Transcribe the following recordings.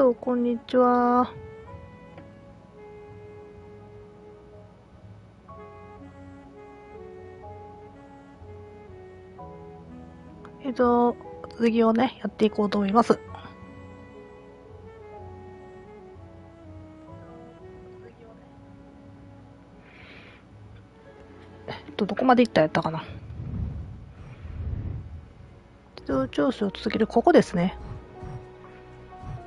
こんにちは。続きをね、やっていこうと思います。どこまで行ったやったかな。自動聴取を続ける、ここですね。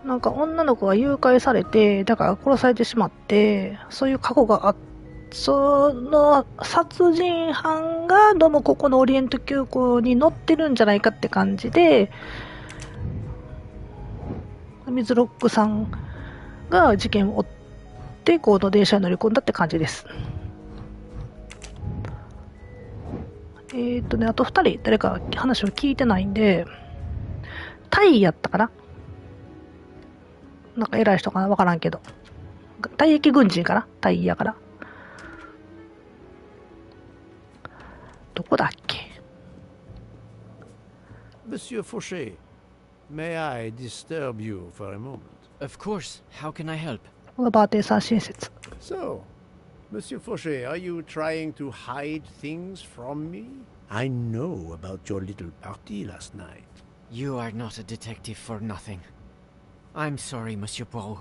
なんか女の子が誘拐されて、だから殺されてしまって、そういう過去があって、その殺人犯がどうもここのオリエント急行に乗ってるんじゃないかって感じで、水ロックさんが事件を追ってこの電車に乗り込んだって感じです。あと2人誰か話を聞いてないんで、タイやったかな、なんか偉い人かな、わからんけど、退役軍人かな、タイやから。どこだっけ。 Monsieur Fauché, may I disturb you for a moment? Of course. How can I help? このバーテンさん親切。 So, Monsieur Fauché, are you trying to hide things from me? I know about your little party last night. You are not a detective for nothing. I'm sorry, Monsieur Poirot.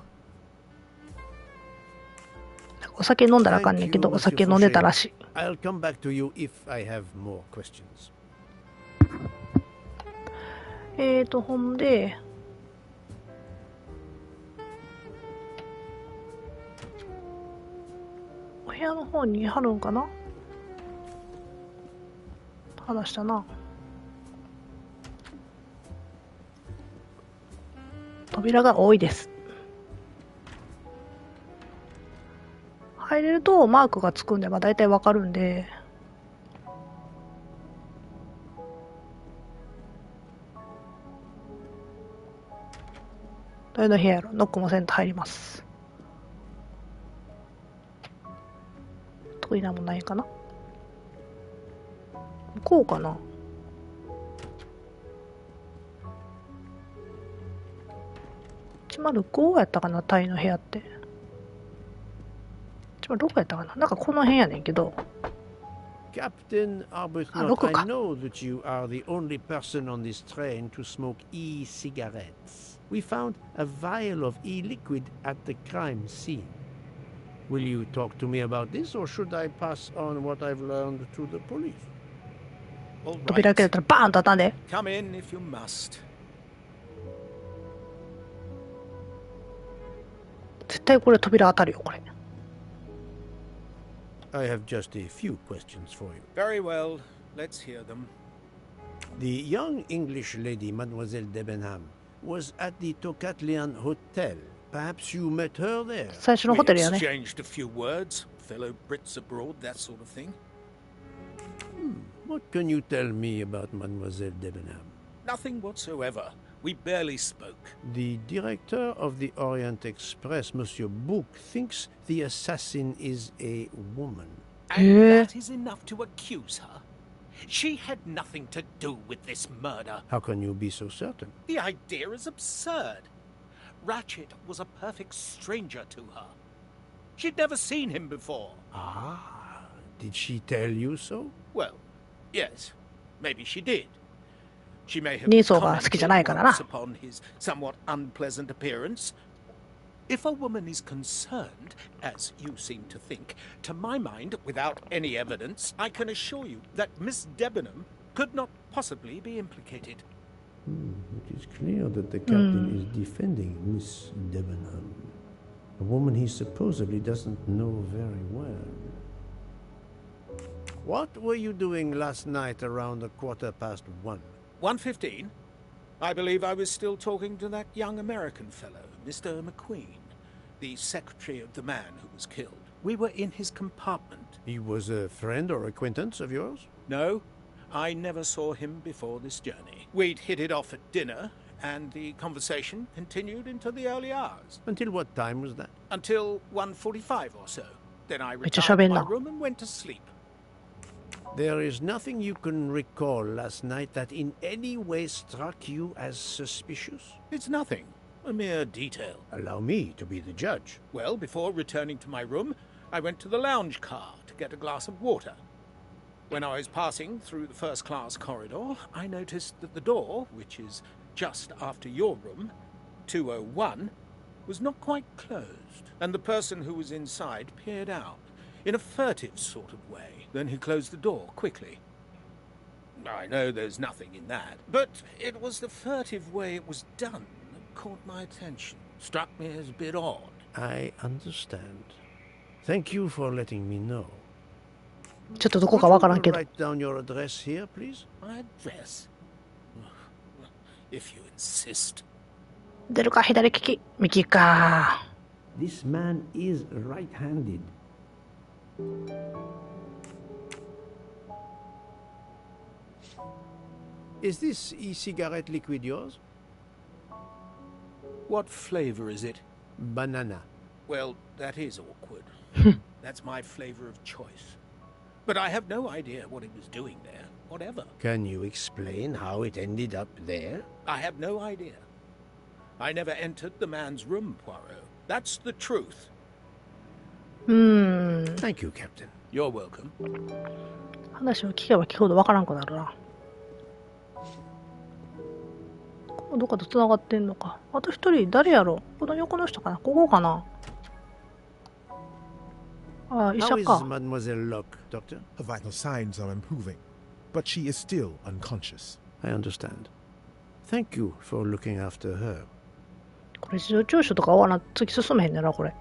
お酒飲んだらあかんねんけど、お酒飲んでたらしい。I'll come back to you if I have more questions. ほんで、お部屋の方に貼るんかな、話したな。扉が多いです。入れるとマークがつくんで、まあ大体わかるんで。誰の部屋やろ。ノックもせんと入ります。特になんもないかな。こうかな。105やったかな、タイの部屋って。106やったかな。なんかこの辺やねんけど。Captain Arbuthnot, I know that you are the only person on this train to smoke e-cigarettes. We found a vial of e-liquid at the crime scene. Will you talk to me about this, or should I pass on what I've learned to the police? 扉開けたらバーンと当たんで。 Come in if you must. 絶対これ扉当たるよ、これ。I have just a few questions for you. Very well. Let's hear them. The young English lady, Mademoiselle Debenham, was at the Tocatlian Hotel. Perhaps you met her there? 最初のホテルやね。 Exchanged a few words. Fellow Brits abroad, that sort of thing. What can you tell me about Mademoiselle Debenham? Nothing whatsoever. We barely spoke. The director of the Orient Express, Monsieur Bouc, thinks the assassin is a woman. And that is enough to accuse her. She had nothing to do with this murder. How can you be so certain? The idea is absurd. Ratchet was a perfect stranger to her. She'd never seen him before. Ah, did she tell you so? Well, yes, maybe she did. She may have 人相が好きじゃないからな。 commented upon his somewhat unpleasant appearance. If a woman is concerned, as you seem to think, to my mind, without any evidence, I can assure you that Miss Debenham could not possibly be implicated. It is clear that the captain is defending Miss Debenham, a woman he supposedly doesn't know very well. What were you doing last night around 1:15? 1:15? I believe I was still talking to that young American fellow, Mr. McQueen, the secretary of the man who was killed. We were in his compartment. He was a friend or acquaintance of yours? No, I never saw him before this journey. We'd hit it off at dinner, and the conversation continued into the early hours. Until what time was that? Until 1:45 or so. Then I めっちゃ retired 喋 to ん my な。 room and went to sleep. There is nothing you can recall last night that in any way struck you as suspicious? It's nothing. A mere detail. Allow me to be the judge. Well, before returning to my room, I went to the lounge car to get a glass of water. When I was passing through the first-class corridor, I noticed that the door, which is just after your room, 201, was not quite closed, and the person who was inside peered out, in a furtive sort of way. Then he closed the door quickly. I know there's nothing in that, but it was the furtive way it was done that caught my attention. Struck me as a bit odd. I understand. Thank you for letting me know. ちょっとどこかわからん Would け you ど。 write down your address here, please? My address? If you insist. 出るか、左利き。右か。 This man is right-handed. Is this e-cigarette liquid yours? What flavor is it? Banana. Well, that is awkward. That's my flavor of choice. But I have no idea what it was doing there, whatever. Can you explain how it ended up there? I have no idea. I never entered the man's room, Poirot. That's the truth. Thank you, Captain. You're welcome. 話を聞けば聞くほどわからんくなるな。ここどっかと繋がってんのか。あと一人、誰やろ。この横の人かな。ここかな。ああ、医 How 者 is か。 Mademoiselle Locke, Doctor? Her vital signs are improving, but she is still unconscious. I understand. Thank you for looking after her. これ事情聴取とか終わらん、突き進めへんねんな、これ。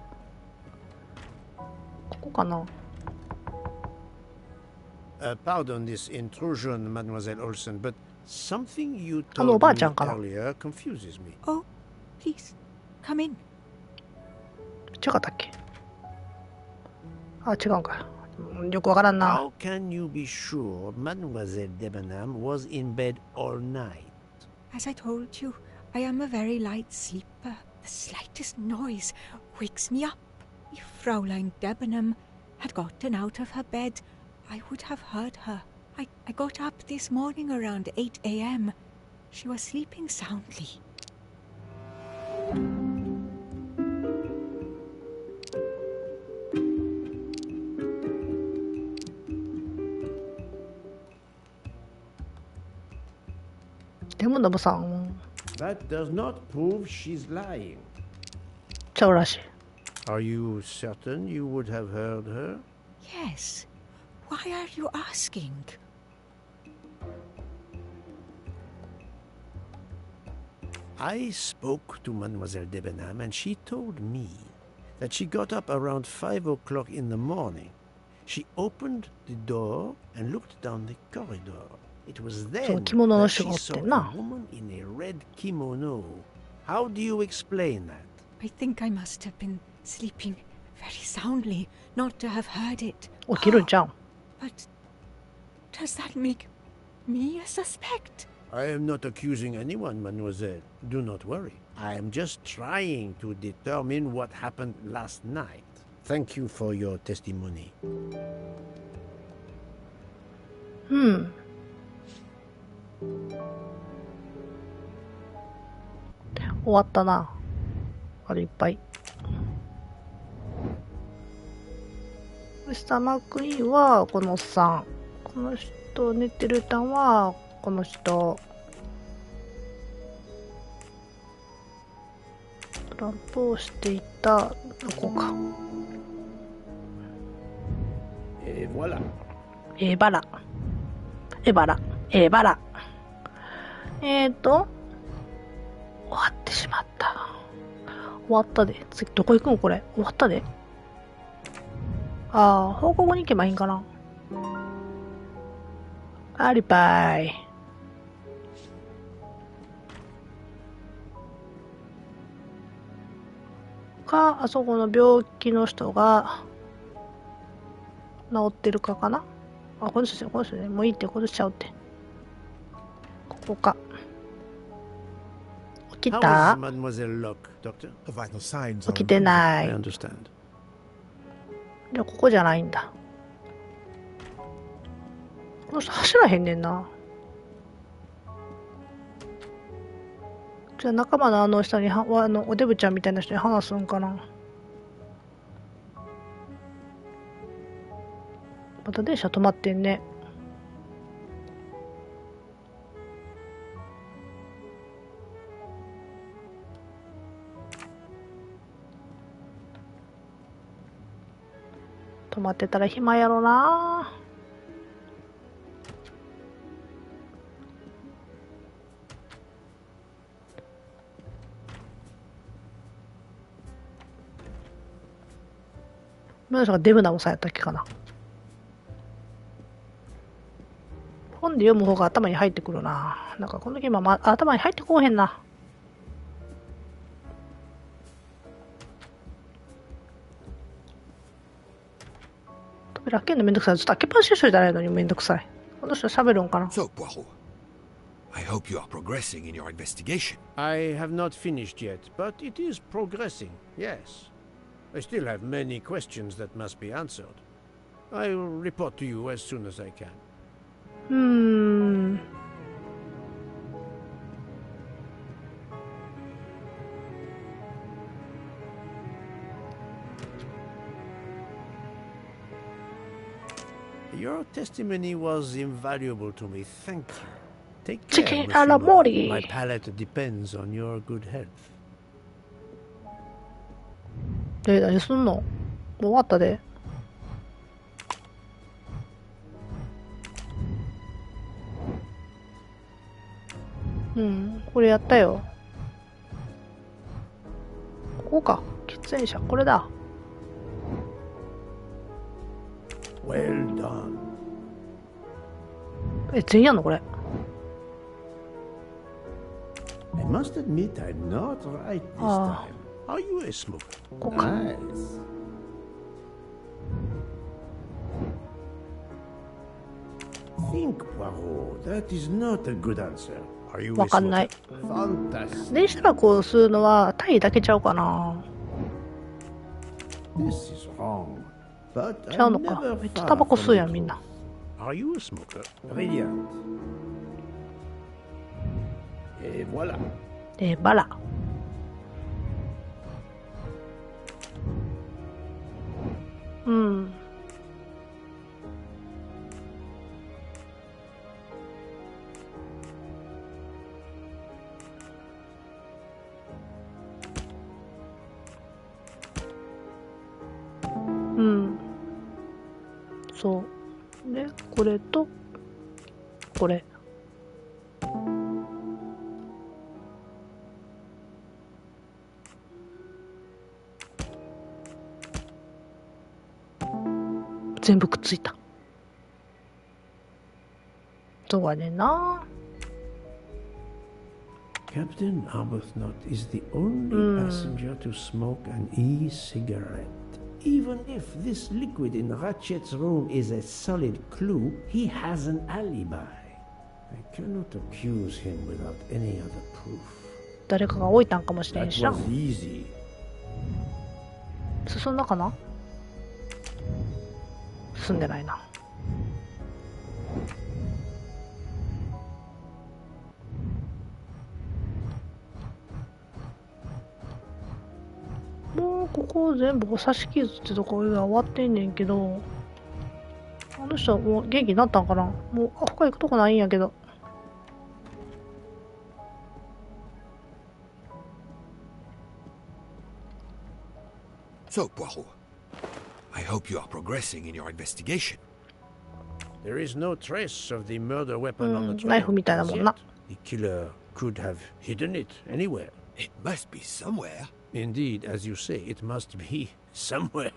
ここかな。Pardon this intrusion, Mademoiselle Olsen, but something you あのお told ばあ me ちゃんかな。 earlier confuses me. Oh, please, come in. 違ったっけ。あ、違うんか。よくわからんな。 How can you be sure Mademoiselle Debenham was in bed all night? As I told you, I am a very light sleeper. The slightest noise wakes me up. If Fraulein Debenham had gotten out of her bed, I would have heard her. I got up this morning around 8 a.m. She was sleeping soundly. That does not prove she's lying. ちゃうらしい。 Are you certain you would have heard her? Yes. Why are you asking? I spoke to Mademoiselle Debenham and she told me that she got up around 5 o'clock in the morning. She opened the door and looked down the corridor. It was then that she saw a woman in a red kimono. How do you explain that? I think I must have been sleeping very soundly not to have heard it. 起きるんちゃうん。 But does that make me a suspect? I am not accusing anyone, mademoiselle. Do not worry. I am just trying to determine what happened last night. Thank you for your testimony. 終わったな。あれいっぱい。ミスター・マックイーンはこのおっさん。この人、寝てるたんはこの人。トランプをしていたどこか。Voilà. エバラ。終わってしまった。終わったで。次、どこ行くんこれ。終わったで。ああ、報告に行けばいいんかな。アリバイ。か、あそこの病気の人が治ってるかかな。あ、この人ね、もういいってことしちゃうって。ここか。起き How た is Mademoiselle Locke, Doctor? Her vital signs 起 are きて improving. な I い。 understand. じゃあここじゃないんだ。この人走らへんねんな。じゃあ仲間のあの人におデブちゃんみたいな人に話すんかな。また電車止まってんね。止まってたら暇やろな。何がデブなおさやったっけかな。本で読む方が頭に入ってくるな。なんかこのゲームは、頭に入ってこうへんな。扉開けるのめんどくさい。ずっと開けっぱなしじゃないのにめんどくさい。この人喋るんかな。So, Poirot, I hope you are progressing in your investigation. I have not finished yet, but it is progressing, yes. I still have many questions that must be answered. I'll report to you as soon as I can. Your testimony was invaluable to me. Thank you. Take care, Chicken Monsieur alla Moore. mori. My palate depends on your good health. 何すんの？もう終わったで。これやったよ。ここか。喫煙者、これだ。Well done. 全員やんのこれ。I must admit I'm not right this time. Are you a smoker? ここか。Nice. Think, Poirot. That is not a good answer. Are you a わかんない。 smoker? Fantastic. 電子タバコを吸うのはタイだけちゃうかな。 This is wrong. But ちゃう I'm のか。 never めっちゃ far タバコ from 吸うやん the みん truth. な。 Are you a smoker? Brilliant. Et voilà. バラ。そう。で、これと、これ。全部くっついた。そうはねんな。Captain Arbuthnot is the only passenger to smoke an e-cigarette. Even if this liquid in Ratchet's room is a solid clue, he has an alibi. I cannot accuse him without any other proof. 誰かが置いたんかもしれ That んしな。 was easy. 進んだかな？進んでないな。もうここ全部刺し傷ってとこが終わってんねんけど、あの人もう元気になったんかな。もう他行くとこないんやけど。So, Poirot, I hope you are progressing in your investigation. There is no trace of the murder weapon on the trail. ナイフみたいなもんな。 The killer could have hidden it anywhere. It must be somewhere. Indeed, as you say, it must be somewhere.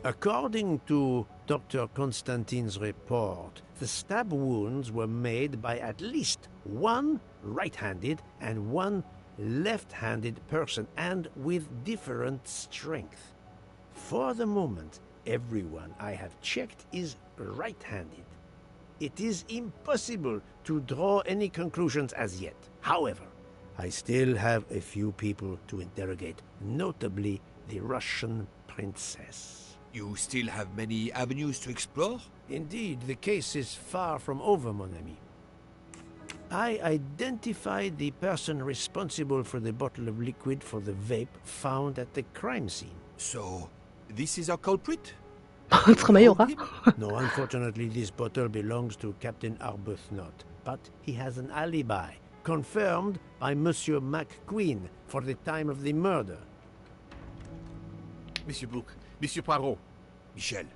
According to Dr. Constantine's report, the stab wounds were made by at least one right-handed and one left-handed person, and with different strength. For the moment, everyone I have checked is right-handed. It is impossible to draw any conclusions as yet. However, I still have a few people to interrogate, notably the Russian princess. You still have many avenues to explore? Indeed, the case is far from over, mon ami. I identified the person responsible for the bottle of liquid for the vape found at the crime scene. So, this is our culprit? 捕まえようか No, unfortunately, this bottle belongs to Captain Arbuthnot, but he has an alibi, confirmed by Monsieur McQueen for the time of the murder. Monsieur Bouc, Monsieur Poirot. Michel,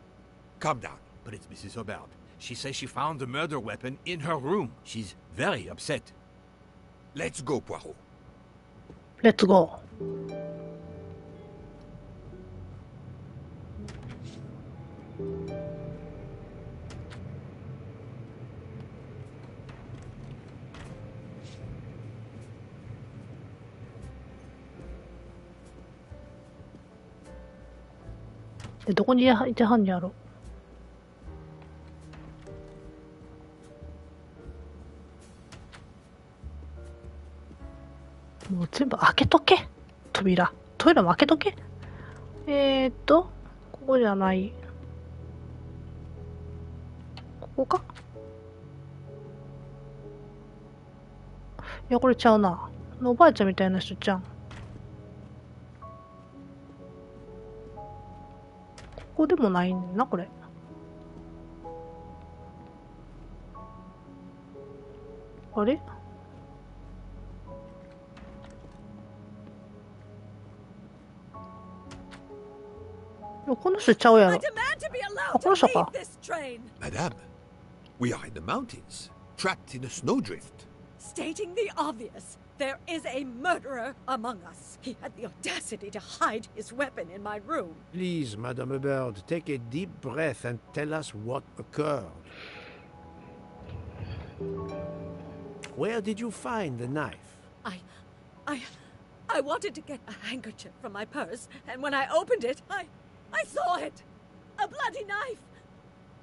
calm down. But it's Mrs. Hubbard. She says she found the murder weapon in her room. She's very upset. Let's go, Poirot. Let's go. でどこにいてはんやろ。もう全部開けとけ。扉も開けとけ。ここじゃない。ここか。いや、これちゃうな。おばあちゃんみたいな人ちゃん。ここでもないんだな、これ。あれ？この人ちゃうやろ。あ、この人か。Madame, we are in the mountains, trapped in a snowdrift. Stating the obvious, there is a murderer among us. He had the audacity to hide his weapon in my room. Please, Madame Hubbard, take a deep breath and tell us what occurred. Where did you find the knife? I wanted to get a handkerchief from my purse, and when I opened it, I saw it! A bloody knife!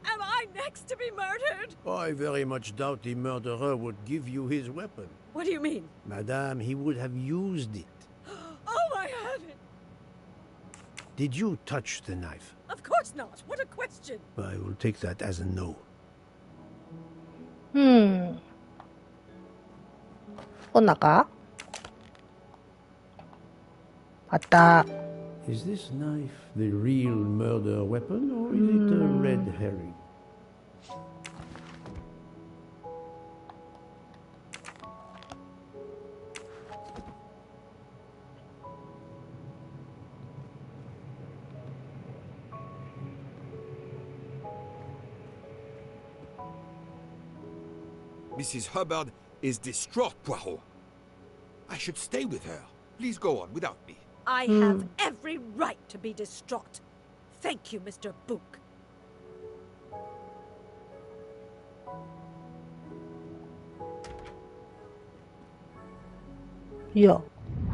Am I next to be murdered? I very much doubt the murderer would give you his weapon. What do you mean? Madame, he would have used it. Oh, I have it! Did you touch the knife? Of course not. What a question. I will take that as a no. こんなかあった。Is this knife the real murder weapon, or is it a red herring? Mrs. Hubbard is distraught, Poirot. I should stay with her. Please go on without me. I have every right to be distraught. Thank you, Mr. Book. いや、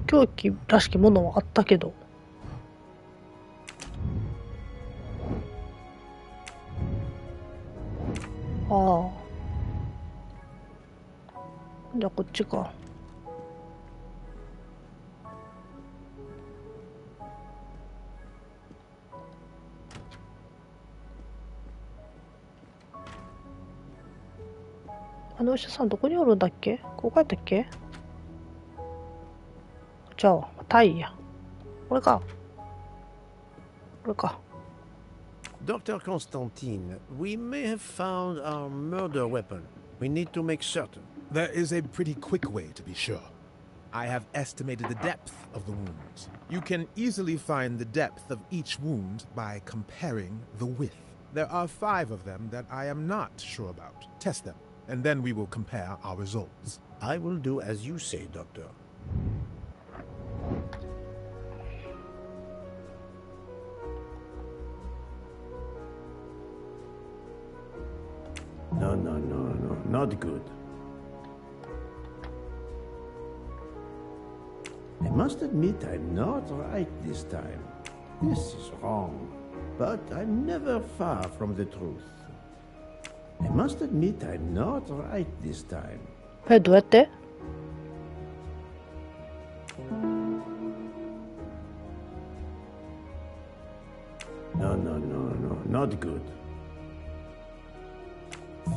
凶器らしきものはあったけど。ああ。じゃあこっちか。あのお医者さんどこにおるんだっけ？ここやったっけ？じゃあ、タイや。これか。これか。Dr. Constantine, we may have found our murder weapon. We need to make certain. There is a pretty quick way to be sure. I have estimated the depth of the wounds. You can easily find the depth of each wound by comparing the width. There are 5 of them that I am not sure about. Test them, and then we will compare our results. I will do as you say, Doctor. No, not good. I must admit I'm not right this time. This is wrong, but I'm never far from the truth. I must admit I'm not right this time. どうやって？ No, not good.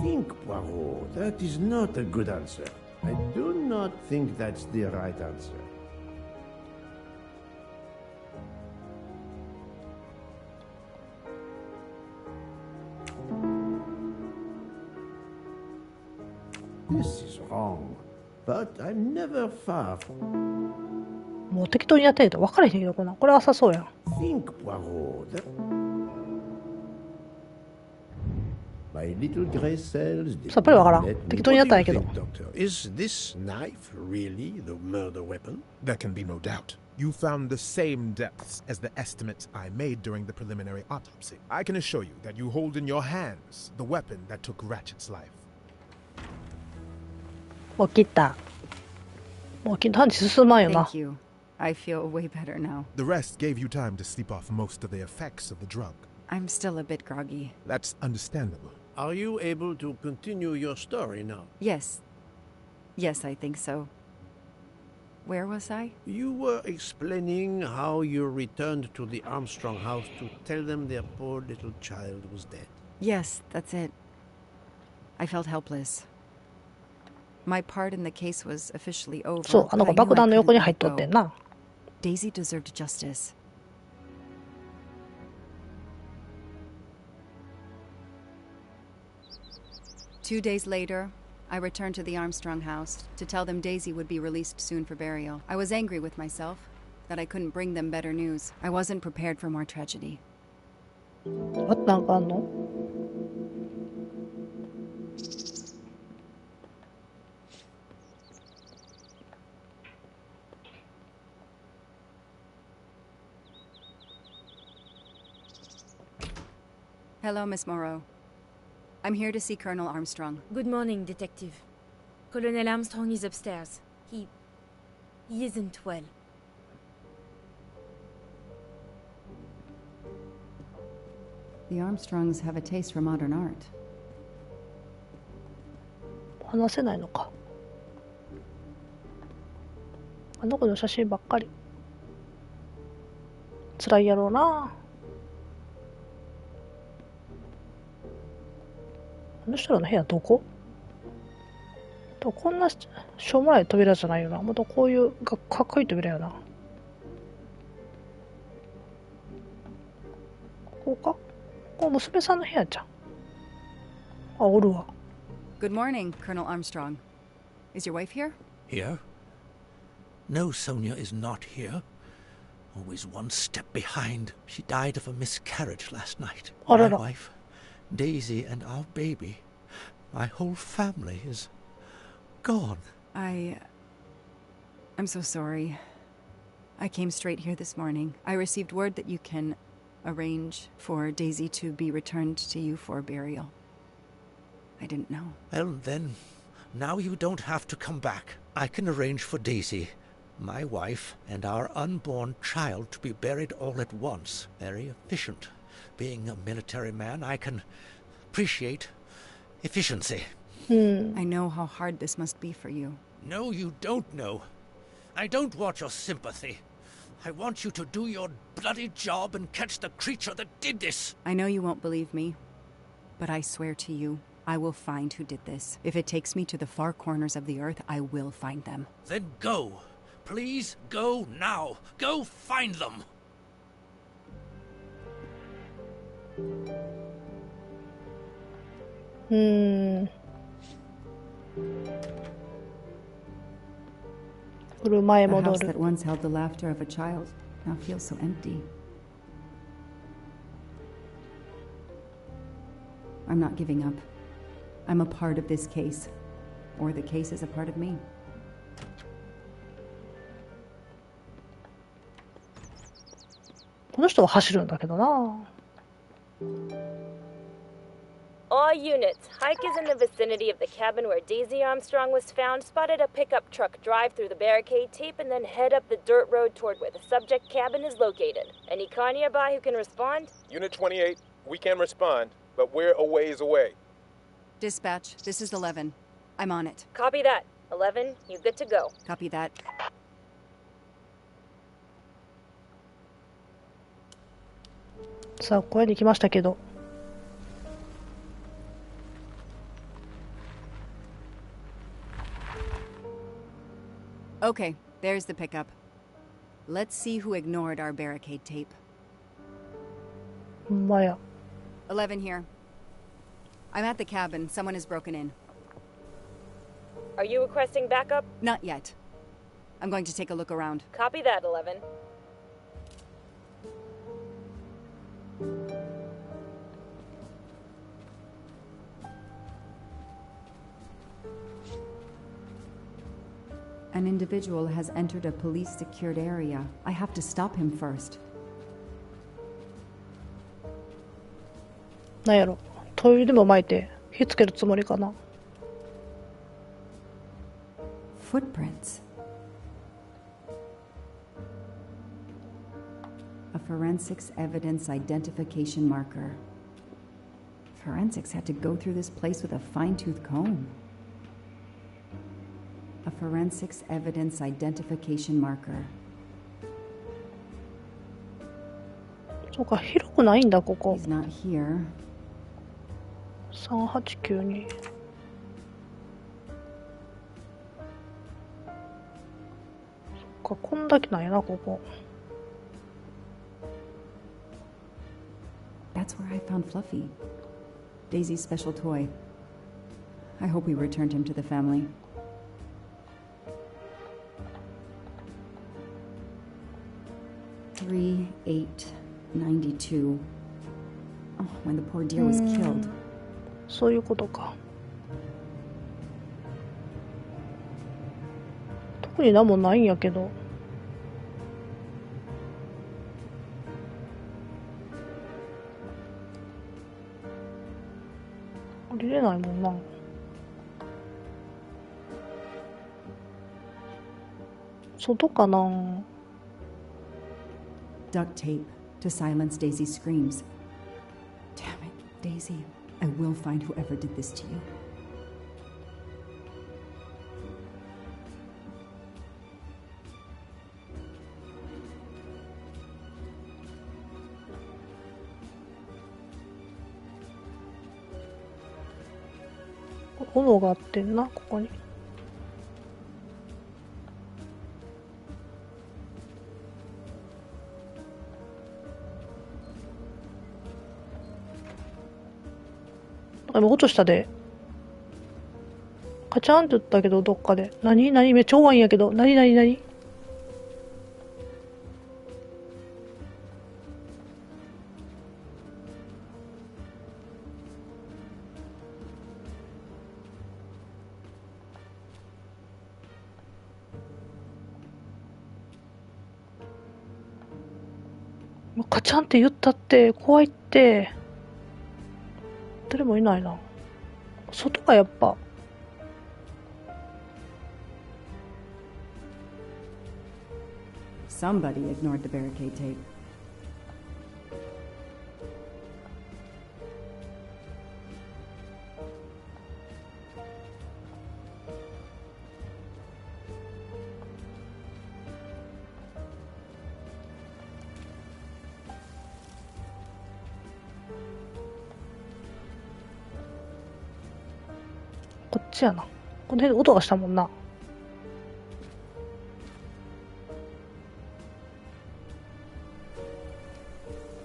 Think, Poirot. That is not a good answer. I do not think that's the right answer. This is wrong, but I'm never far from... もう適当にやってると分からへんけど、これ浅そうやん。Think, Poirot. My little gray cells. さっぱり分からん。適当にやったんやけど。Doctor, is this knife really the murder weapon? There can be no doubt. You found the same depths as the estimates I made during the preliminary autopsy. I can assure you that you hold in your hands the weapon that took Ratchet's life. もう切った。もう切った話進まんよな。Thank you. I feel way better now. The rest gave you time to sleep off most of the effects of the drug. I'm still a bit groggy. That's understandable. Are you able to continue your story now? Yes. Yes, I think so. Where was I? You were explaining how you returned to the Armstrong house to tell them their poor little child was dead. Yes, that's it. I felt helpless. My part in the case was officially over. そう、あの子爆弾の横に入っとってんな。Daisy deserved justice. Two days later, I returned to the Armstrong house to tell them Daisy would be released soon for burial. I was angry with myself that I couldn't bring them better news. I wasn't prepared for more tragedy. なんかあんのHello, Miss Moreau. I'm here to see Colonel Armstrong. Good morning, Detective. Colonel Armstrong is upstairs. He isn't well. The Armstrongs have a taste for modern art. 話せないのか。あの子の写真ばっかり。辛いやろうな。あの人らの部屋どこ？こんなしょうもない扉じゃないよな。もっとこういうかっこいい扉よな。ここか？ここ娘さんの部屋じゃん。あ、おるわ。Good morning, Colonel Armstrong. Is your wife here? Here? No, Sonia is not here. Always one step behind. She died of a miscarriage last night. My wife, Daisy, and our baby. My whole family is gone. I'm so sorry. I came straight here this morning. I received word that you can arrange for Daisy to be returned to you for burial. I didn't know. Well, then, now you don't have to come back. I can arrange for Daisy, my wife, and our unborn child to be buried all at once. Very efficient. Being a military man, I can appreciate efficiency. I know how hard this must be for you. No, you don't know. I don't want your sympathy. I want you to do your bloody job and catch the creature that did this. I know you won't believe me, but I swear to you, I will find who did this. If it takes me to the far corners of the earth, I will find them. Then go. Please go now. Go find them. 車へ The 戻 house る。 that once held the laughter of a child now feels so empty. I'm not giving up. I'm a part of this case, or the case is a part of me. この人は走るんだけどな。 All units, Hike is in the vicinity of the cabin where Daisy Armstrong was found, spotted a pickup truck drive through the barricade tape, and then head up the dirt road toward where the subject cabin is located. Any car nearby who can respond? Unit 28, we can respond, but we're a ways away. Dispatch, this is 11. I'm on it. Copy that. 11, you good to go. Copy that. さあ、ここに来ましたけど。Okay, there's the pickup. Let's see who ignored our barricade tape. ほんまや。 11 here. I'm at the cabin. Someone has broken in. Are you requesting backup? Not yet. I'm going to take a look around. Copy that, 11. An individual has entered a police-secured area. I have to stop him first. なんやろ。灯油でも巻いて火つけるつもりかな。Footprints. A forensics evidence identification marker. Forensics had to go through this place with a fine-tooth comb. A forensics evidence identification marker. そうか、広くないんだ、ここ。 He's not here. 3892。そっか、こんだけなんやな、ここ。 That's where I found Fluffy. Daisy's special toy. I hope we returned him to the family. $3,892. Oh, when the poor deer was killed. そういうことか。特に何もないんやけど。降りれないもんな。外かな。 Duct tape to silence Daisy's screams. Damn it, Daisy. I will find whoever did this to you. .炎があってんな、ここに。今落としたで。カチャンって言ったけど、どっかで。何めっちゃ怖いんやけど。何カチャンって言ったって怖いって。誰もいないな。外がやっぱ。Somebody ignored the barricade tape.こっちやな。この辺で音がしたもんな。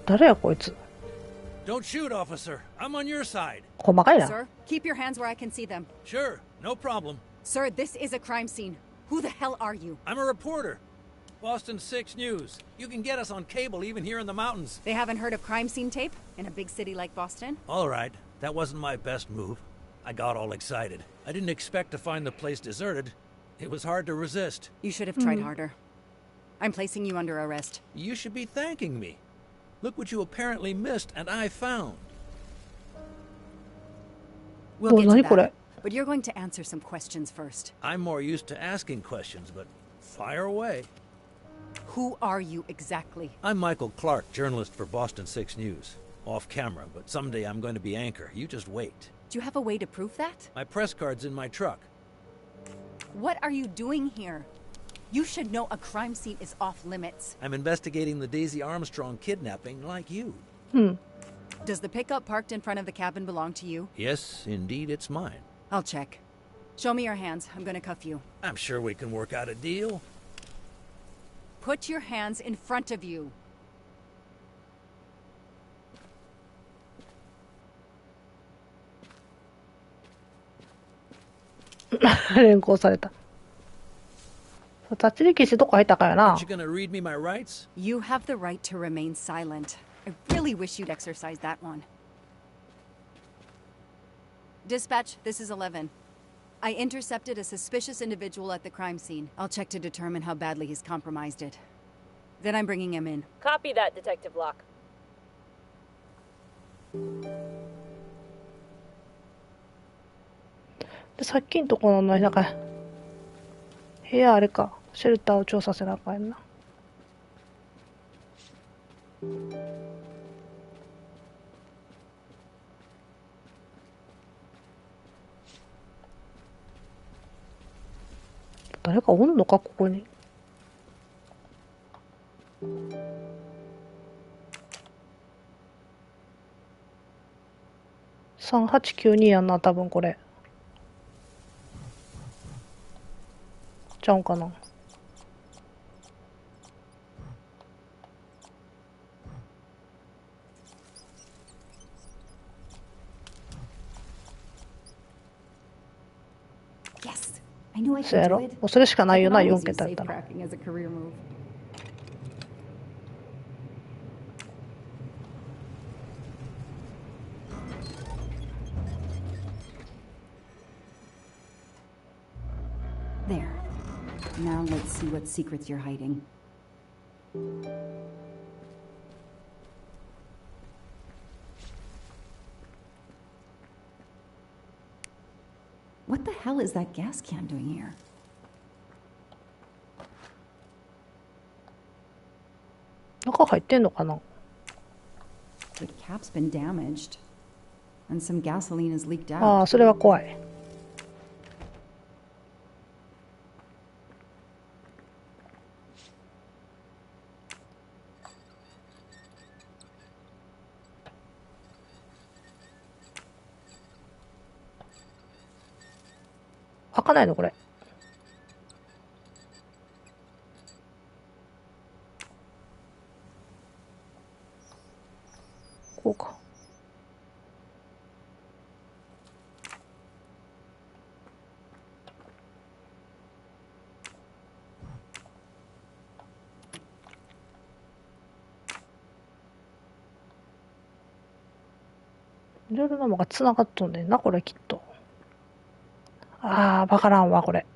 誰やこいつ。 Don't shoot, officer. I'm on your side. 細かいな。 Sir, keep your hands where I can see them. Sure, no problem. Sir, this is a crime scene. Who the hell are you? I'm a reporter. Boston 6 News. You can get us on cable even here in the mountains. They haven't heard of crime scene tape in a big city like Boston? All right, that wasn't my best move. I got all excited. I didn't expect to find the place deserted. It was hard to resist. You should have tried harder. I'm placing you under arrest. You should be thanking me. Look what you apparently missed and I found. We'll get to 何これ。 that. But you're going to answer some questions first. I'm more used to asking questions, but fire away. Who are you exactly? I'm Michael Clark, journalist for Boston 6 News. Off camera, but someday I'm going to be anchor. You just wait. Do you have a way to prove that? My press card's in my truck. What are you doing here? You should know a crime scene is off limits. I'm investigating the Daisy Armstrong kidnapping like you. Does the pickup parked in front of the cabin belong to you? Yes, indeed, it's mine. I'll check. Show me your hands. I'm gonna cuff you. I'm sure we can work out a deal. Put your hands in front of you. 連行された。立ち力士どこ入ったかやな。 Aren't you gonna read me my rights? You have the right to remain silent. I really wish you'd exercise that one. Dispatch, this is 11. I intercepted a suspicious individual at the crime scene. I'll check to determine how badly he's compromised it. Then I'm bringing him in. Copy that, Detective Locke. で、さっきんところのなんか部屋あれか、シェルターを調査せなあかんやんな。誰かおんのかここに。3892やんな、多分これ。ちゃうんかな。そうやろ。もうそれしかないよな、4桁やったら。There. Now let's see what secrets you're hiding. What the hell is that gas can doing here? 中入ってんのかな。 The cap's been damaged, and some gasoline has leaked out. ああ、それは怖い。開かないのこれ。こうか。いろいろなものが繋がっとんねんな、これきっと。ああ、わからんわ、これ。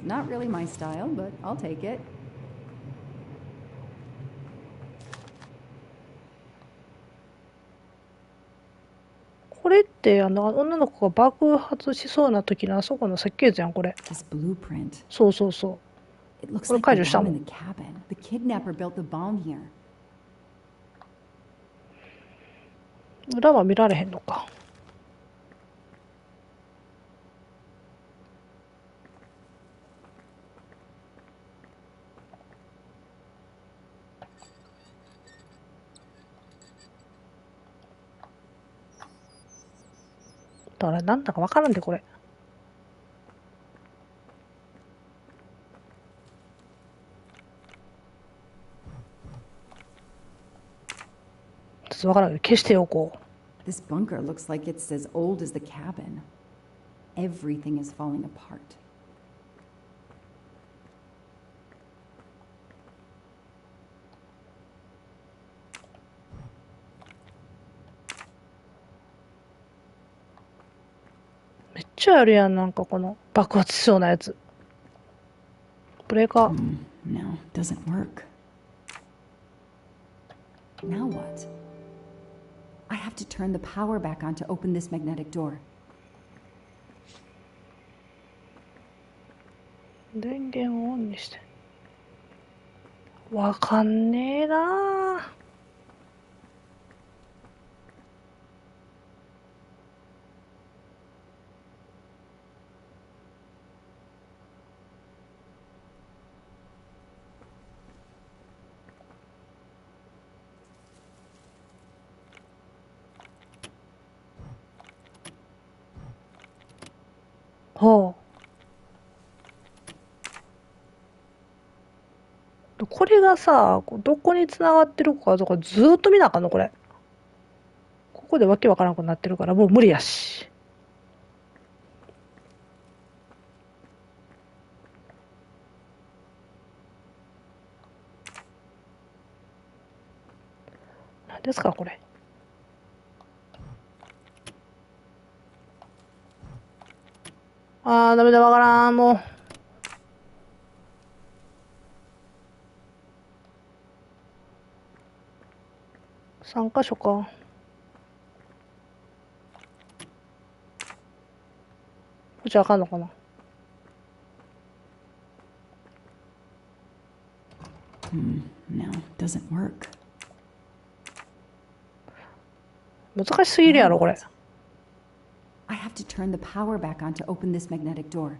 Not really my style, but I'll take it. これって女の子が爆発しそうな時のあそこの設計図やん、これ。This blueprint. そうそうそう。 It looks これ like 解 the 除した bomb も in ん。 the cabin. The kidnapper built the bomb here. 裏は見られへんのか。だからなんだかわからんでこれ。ちょっとわからんけど消しておこう。 This bunker looks like it's as old as the cabin. Everything is falling apart. めっちゃあるやん、なんかこの爆発しそうなやつ。ブレーカー。No, doesn't work. Now what? I have to turn the power back on to open this magnetic door. 電源をオンにして。わかんねえなあ。はあ。これがさ、どこに繋がってるかとかずーっと見なあかんのこれ。ここでわけわからんくなってるからもう無理やし。何ですかこれ。ダメだ、わからん、もう。3箇所か。こっちあかんのかな。No, doesn't work. 難しすぎるやろ、これ。I have to turn the power back on to open this magnetic door.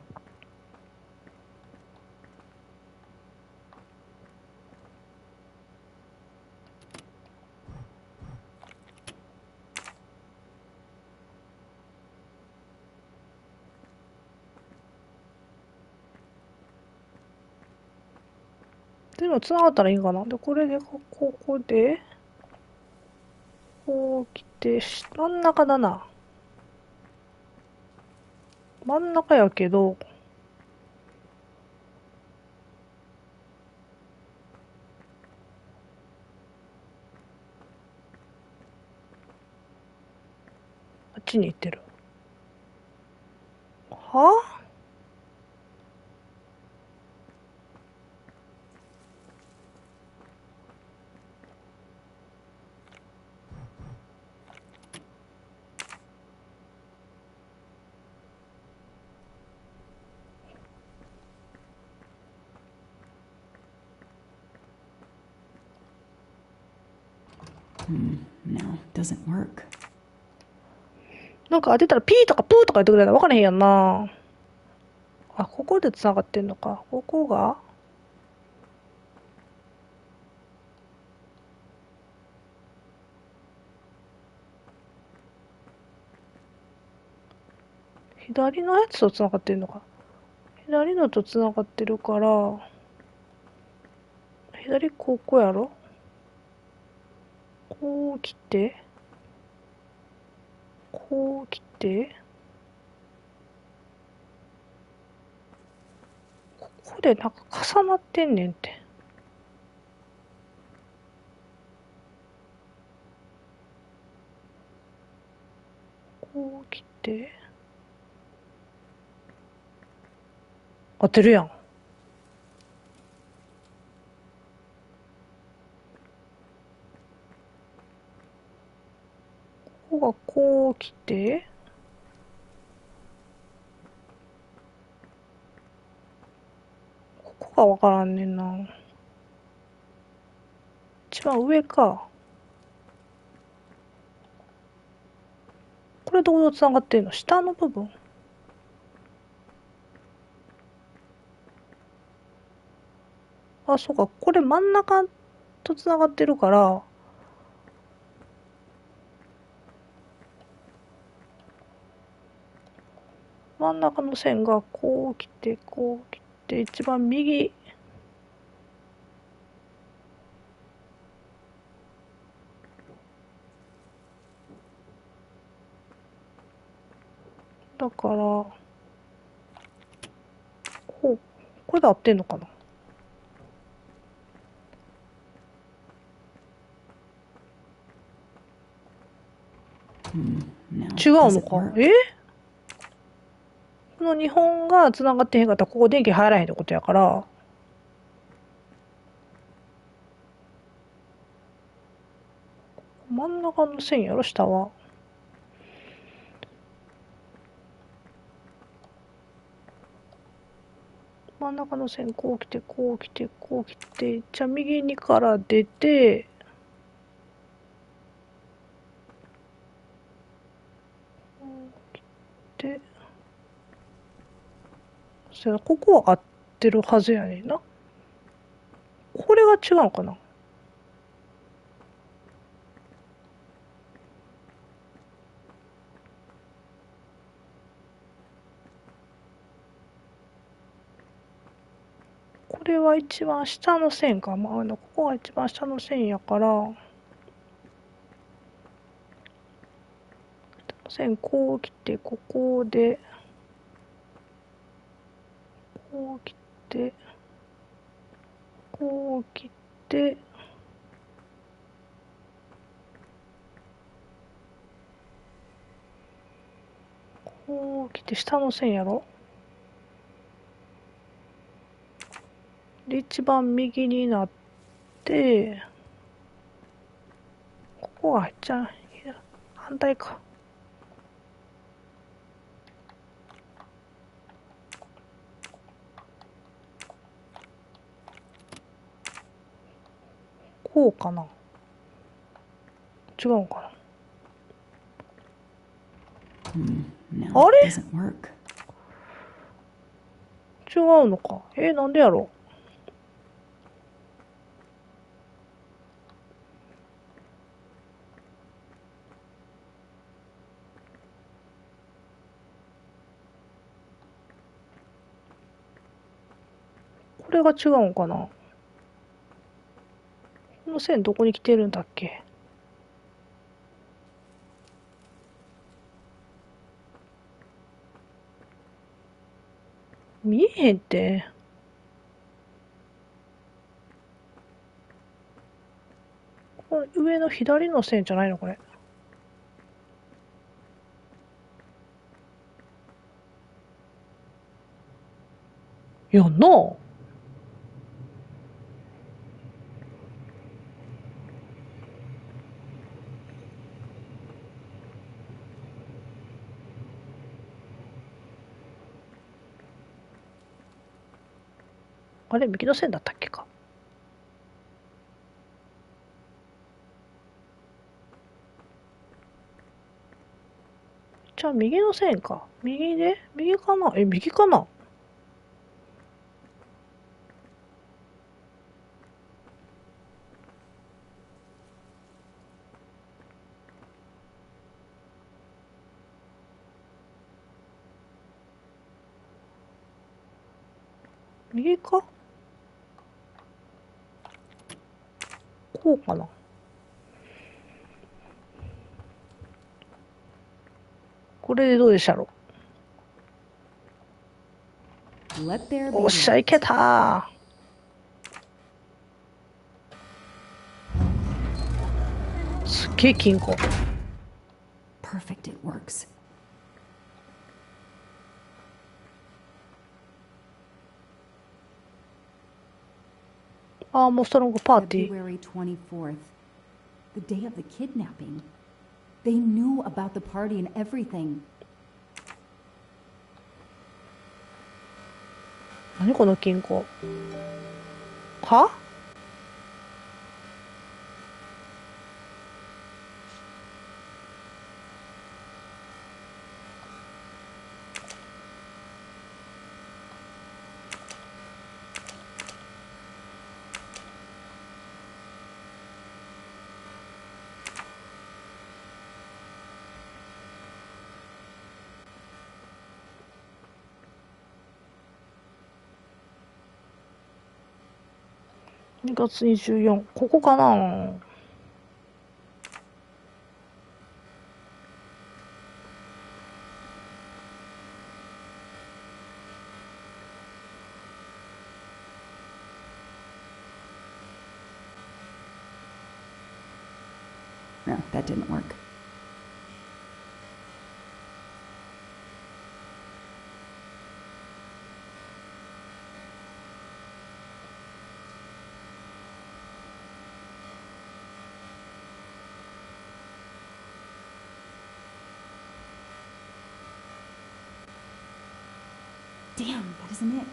でも繋がったらいいんかな。で、これで、ここで、こう来て、真ん中だな。真ん中やけど、あっちに行ってる。はぁ、No, doesn't work. なんか当てたらピーとかプーとか言ってくれたら分からへんやんな。あ、ここで繋がってんのか。ここが左のやつと繋がってんのか。左のと繋がってるから、左ここやろ。こう来て、こう来て、ここでなんか重なってんねんって。こう来て、当てるやん。ここがこう来て、ここがわからんねんな。一番上か。これどこと繋がってんの？下の部分？あ、そうか。これ真ん中と繋がってるから、真ん中の線がこう来て、こう来て、一番右。だから、こう、これで合ってんのかな？違うのか？この2本が繋がってへんかったら、ここ電気入らへんってことやから、真ん中の線やろ、下は。真ん中の線、こう来て、こう来て、こう来て、じゃあ右にから出て、こう来て、ここは合ってるはずやねんな。これが違うのかな？一番下の線か。まあ、ここが一番下の線やから、線こう来て、ここで、こう来て、こう来て、こう来て、下の線やろ。で、一番右になって、ここが入っちゃう。反対か。こうかな。違うかな。あれ？違うのか。なんでやろ。これが違うんかな。この線どこに来てるんだっけ。見えへんって。この上の左の線じゃないのこれ。やんなあ。あれ右の線だったっけか。じゃあ右の線か。右で右かな。右かな。右か。こうかな。これでどうでしたろう。おっしゃいけたー。すっげえ金庫。Perfect, it works. More strong party. February 24th, the day of the kidnapping. They knew about the party and everything. 何この金庫。は？2月24、ここかな。No, that didn't work. Damn, that isn't it.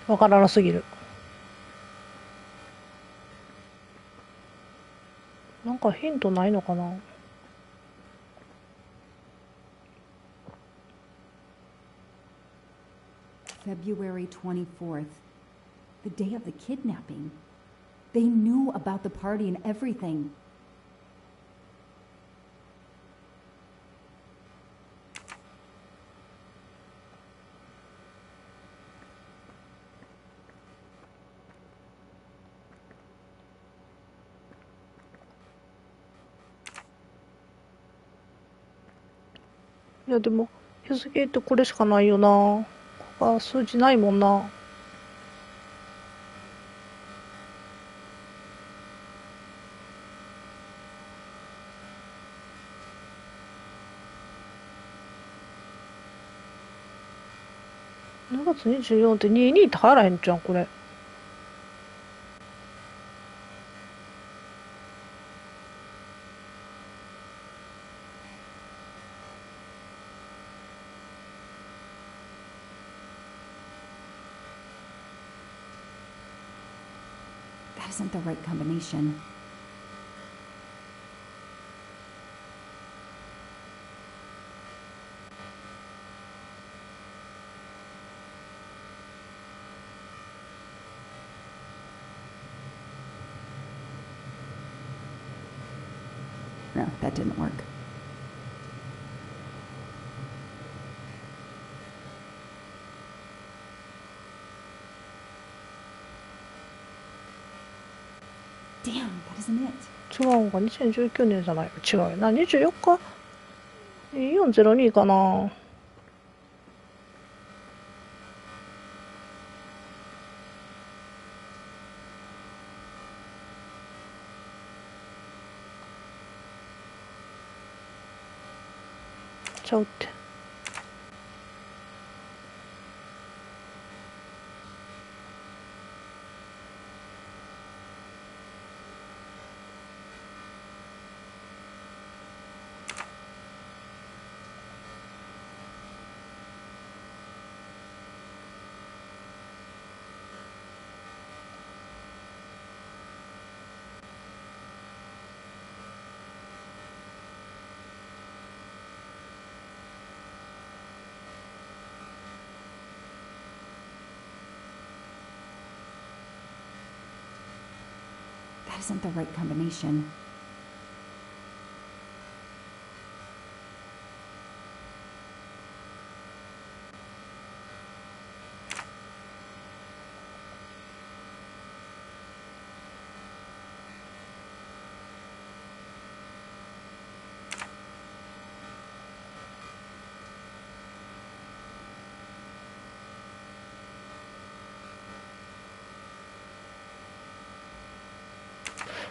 わからなすぎる。なんかヒントないのかな。February 24th, the day of the kidnapping. They knew about the party and everything. Iやでも日付ってこれしかないよな。他数字ないもんな。2月24って22って入らへんじゃんこれ。That isn't the right combination. No, that didn't work. Damn, that isn't it. 違うんか2019年じゃない。違うよな。24日402かな。ちゃうって。That isn't the right combination.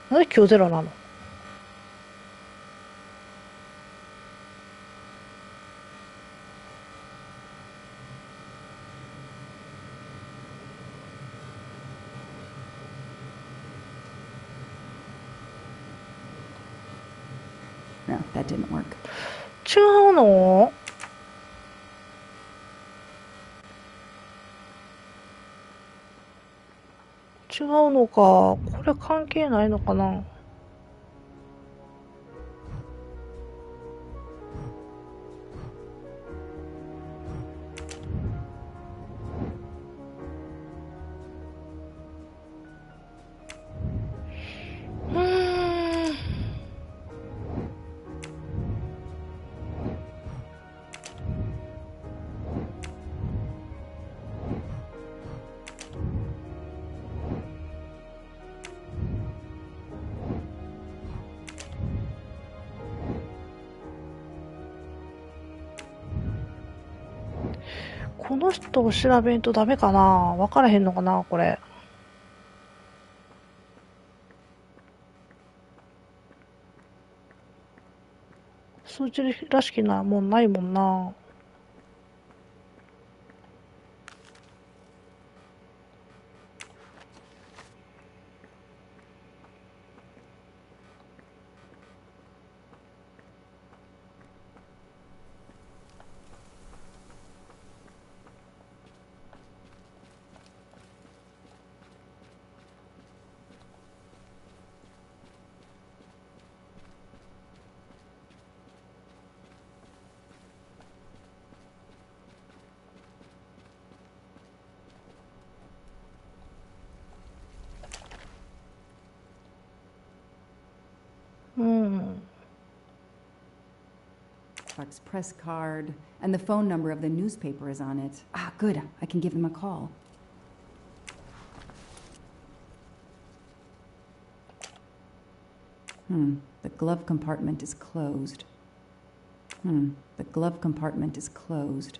なんで今日ゼロなの？No, that didn't work. 違うの？違うのか。これ関係ないのかな。この人を調べんとダメかな。分からへんのかなこれ。数値らしきなもんないもんな。Clark's press card, and the phone number of the newspaper is on it. Ah, good. I can give them a call. The glove compartment is closed. The glove compartment is closed.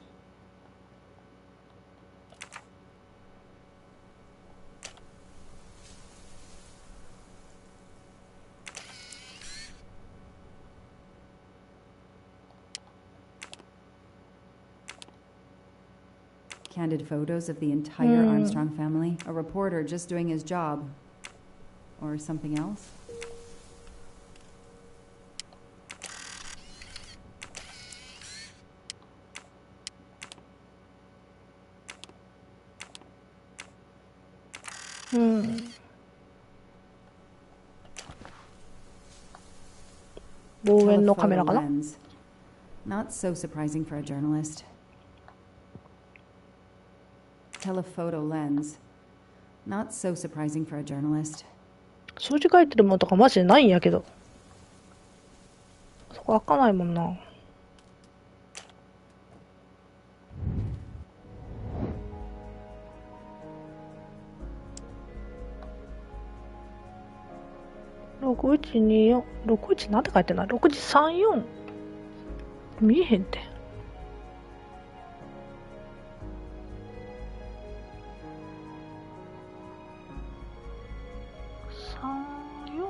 Candid photos of the entire Armstrong family. A reporter just doing his job. Or something else? Telephoto lens. Not so surprising for a journalist. Telephoto lens. Not so surprising for a journalist. 数字書いてるものとかマジでないんやけど。そこ開かないもんな。6124、61なんて書いてない ?6 時34。見えへんて。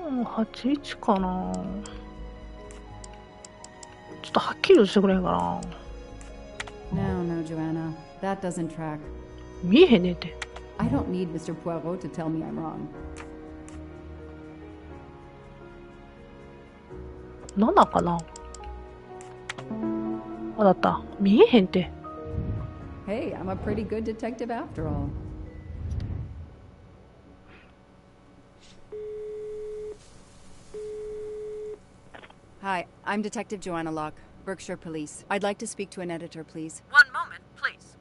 3481かな。ちょっとはっきりしてくれんかな。No, no, Joanna. That doesn't track. 見えへんねんて。I don't need Mr. Poirot to tell me I'm wrong. なんだかな。あ、だった。見えへんて。Hey, I'm a pretty good detective after all. Hi, I'm Detective Joanna Locke, Berkshire Police. I'd like to speak to an editor, please. One moment, please.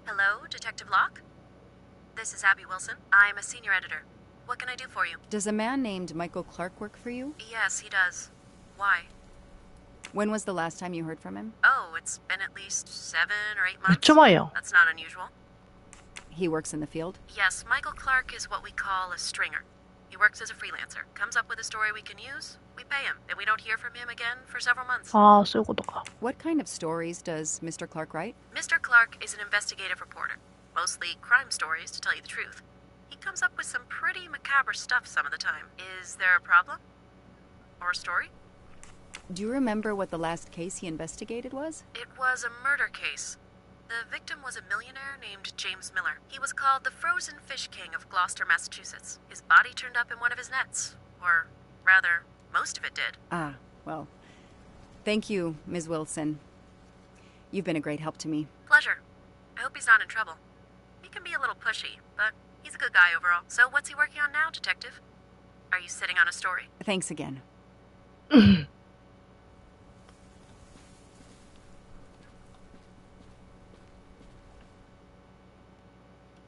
Hello, Detective Locke? This is Abby Wilson. I'm a senior editor. What can I do for you? Does a man named Michael Clark work for you? Yes, he does. Why? When was the last time you heard from him? Oh, it's been at least 7 or 8 months. めっちゃ前やん。 That's not unusual. He works in the field? Yes, Michael Clark is what we call a stringer. He works as a freelancer, comes up with a story we can use, we pay him, then we don't hear from him again for several months. ああ、そういうことか。What kind of stories does Mr. Clark write? Mr. Clark is an investigative reporter, mostly crime stories, to tell you the truth. He comes up with some pretty macabre stuff some of the time. Is there a problem? Or a story? Do you remember what the last case he investigated was? It was a murder case. The victim was a millionaire named James Miller. He was called the Frozen Fish King of Gloucester, Massachusetts. His body turned up in one of his nets. Or, rather, most of it did. Ah, well. Thank you, Ms. Wilson. You've been a great help to me. Pleasure. I hope he's not in trouble. He can be a little pushy, but he's a good guy overall. So what's he working on now, Detective? Are you sitting on a story? Thanks again.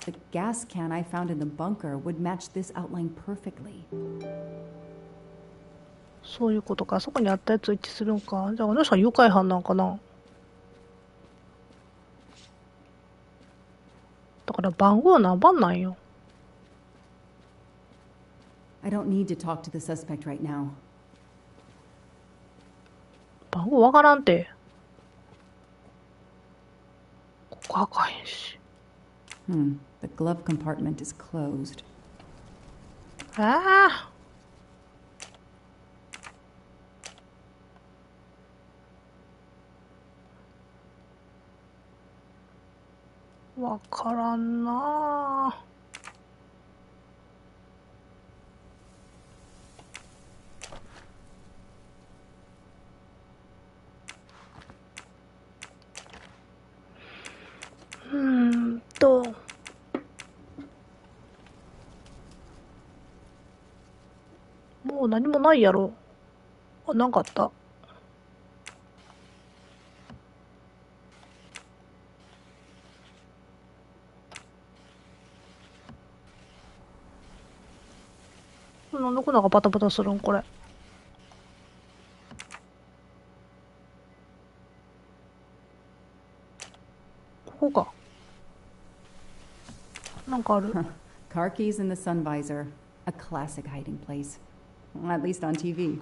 The gas can I found in the bunker would match this outline perfectly. そういうことか。そこにあったやつ一致するんか。じゃあ、あの人は誘拐犯なんかな。だから番号何番なんよ。I don't need to talk to the suspect right now. 番号わからんて。ここ開かへんし。The glove compartment is closed. ああ。わからんなあ。もう何もないやろ。あ、なんかあった。なんでこんながバタバタするんこれ。なんかある。Car keys in the sun visor. A classic hiding place. At least on TV.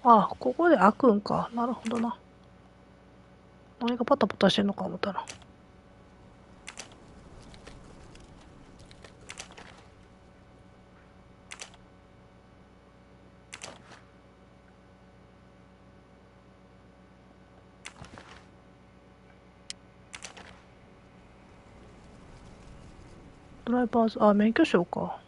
あ、ここで開くんか。なるほどな。何がパタパタしてんのか思ったら。ドライバーズ、あ、免許証か。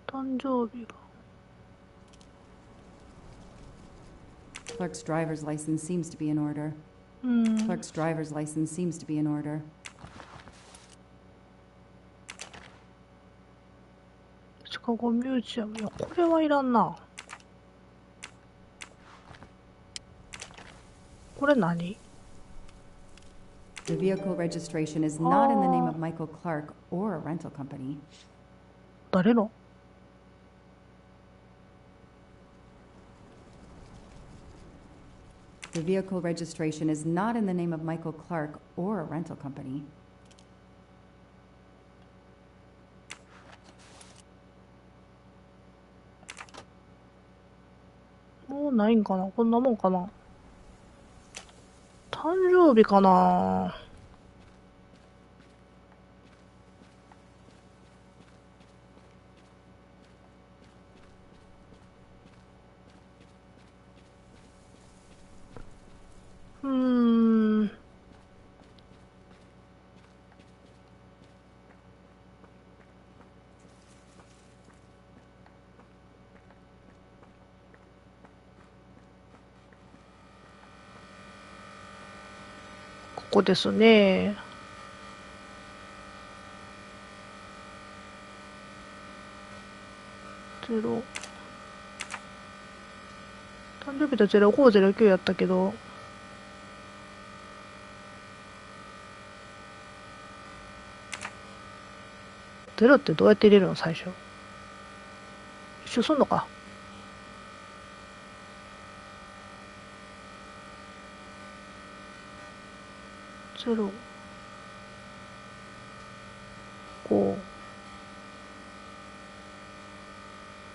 誕生日が。Clerk's driver's license seems to be in order. Clerk's driver's license seems to be in order. シカゴミュージアム。いや、これはいらんな。これ何？ The vehicle registration is not in the name of Michael Clark or a rental company. 誰の？ The vehicle registration is not in the name of Michael Clark or a rental company. もうないんかな？こんなもんかな？誕生日かな？ここですね。0。誕生日と0509やったけど。0ってどうやって入れるの最初。一緒すんのか。0、5、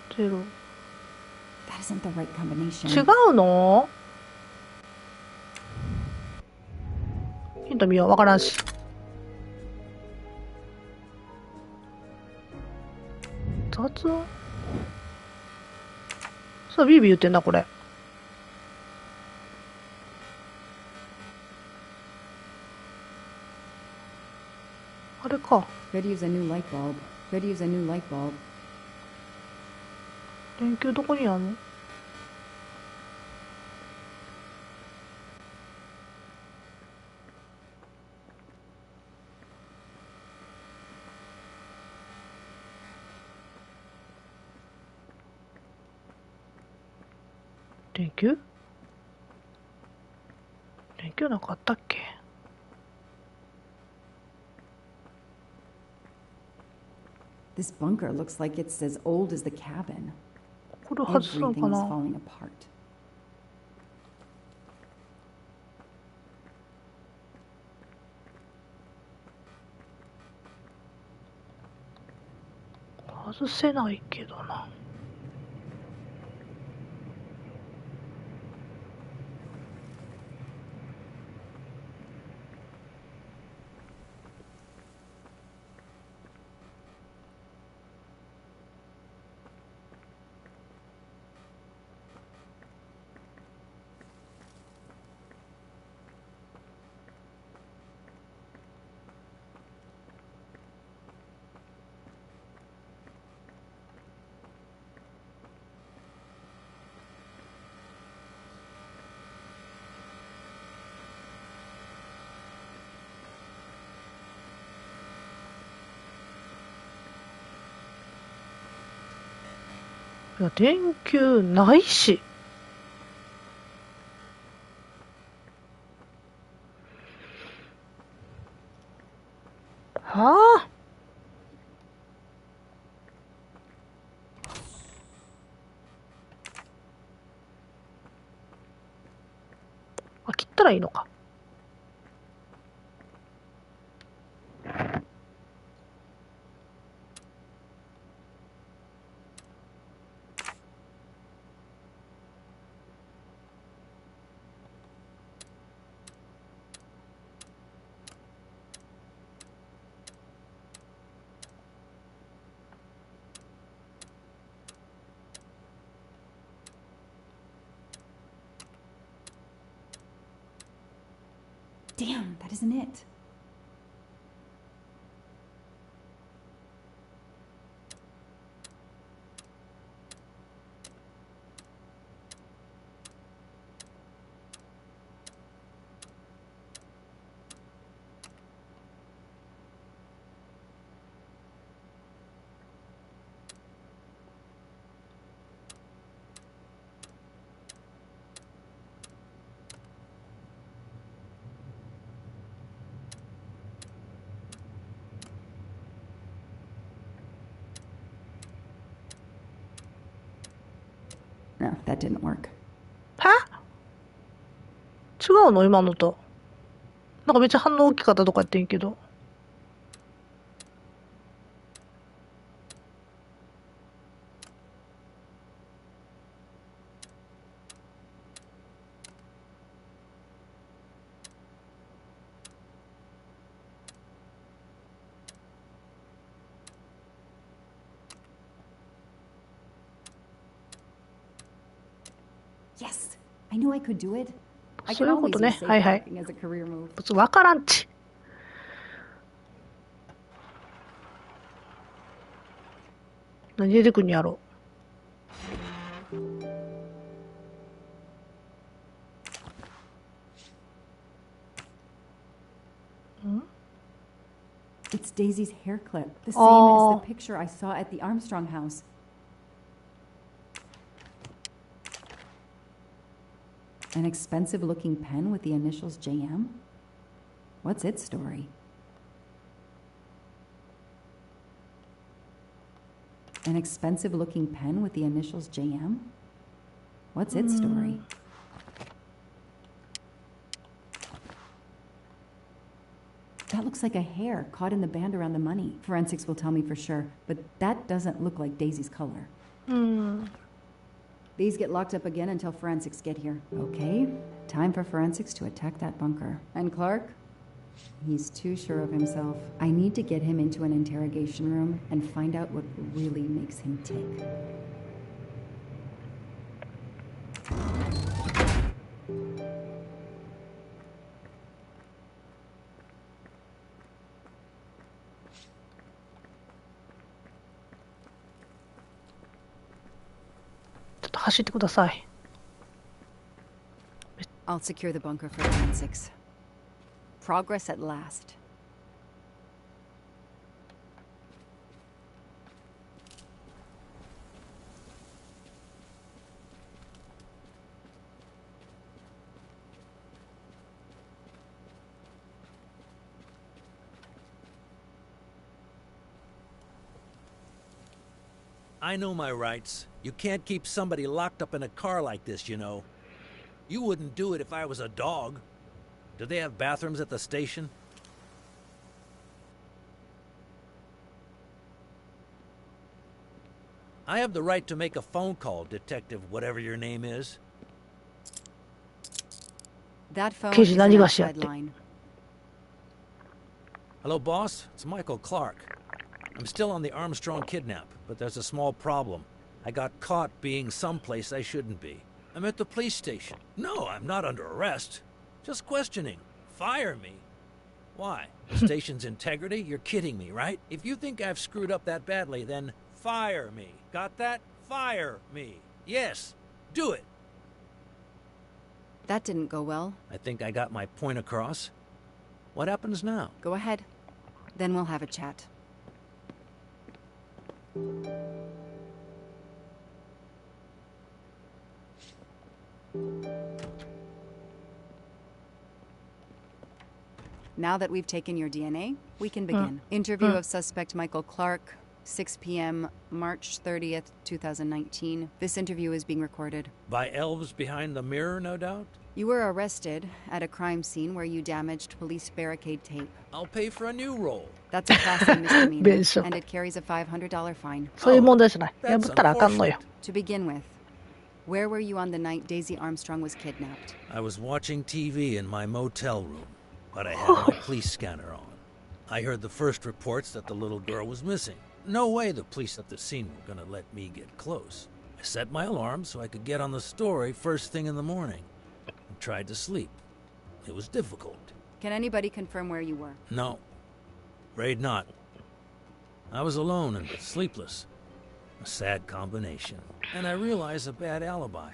0。That isn't the right combination. 違うの？ヒント見よう。わからんし。雑音？そう、ビービー言ってんな、これ。あれか。Could use a new light bulb. Could use a new light bulb. 電球どこにあるの？電球？電球なんかあったっけ？This bunker looks like it's as old as the cabin. これ外すの Everything か is な？ falling apart. 外せないけどな。いや、電球ないし。はあ。ったらいいのか。Damn, that isn't it. No, that didn't work. は？違うの今のと。なんかめっちゃ反応大きかったとか言ってんけど。Yes, I knew I could do it. I そう can いうこ always と use ね。はいはい。 safewalking as a career move. 別にわからんち。何出てくんやろ。ん？ It's Daisy's hair clip, the same as Oh. the picture I saw at the Armstrong house. An expensive-looking pen with the initials JM? What's its story? An expensive-looking pen with the initials JM? What's its story? That looks like a hair caught in the band around the money. Forensics will tell me for sure, but that doesn't look like Daisy's color. These get locked up again until forensics get here. Okay, time for forensics to attack that bunker. And Clark? He's too sure of himself. I need to get him into an interrogation room and find out what really makes him tick. I'll secure the bunker for forensics. Progress at last. I know my rights. You can't keep somebody locked up in a car like this, you know. You wouldn't do it if I was a dog. Do they have bathrooms at the station? I have the right to make a phone call, Detective whatever your name is. That phone is an outside line. Hello, boss. It's Michael Clark. I'm still on the Armstrong kidnap, but there's a small problem. I got caught being someplace I shouldn't be. I'm at the police station. No, I'm not under arrest. Just questioning. Fire me. Why? The station's integrity? You're kidding me, right? If you think I've screwed up that badly, then fire me. Got that? Fire me. Yes. Do it. That didn't go well. I think I got my point across. What happens now? Go ahead. Then we'll have a chat. Now that we've taken your DNA, we can begin. Interview of suspect Michael Clark, 6 p.m., March 30th, 2019. This interview is being recorded. By elves behind the mirror, no doubt? You were arrested at a crime scene where you damaged police barricade tape. I'll pay for a new roll. That's a class A misdemeanor, and it carries a $500 fine. そういう問題じゃない。破ったらあかんのよ。To begin with, where were you on the night Daisy Armstrong was kidnapped? I was watching TV in my motel room, but I had my police scanner on. I heard the first reports that the little girl was missing. No way the police at the scene were gonna let me get close. I set my alarm so I could get on the story first thing in the morning. And tried to sleep. It was difficult. Can anybody confirm where you were? No. Afraid not. I was alone and sleepless. A sad combination. And I realized a bad alibi.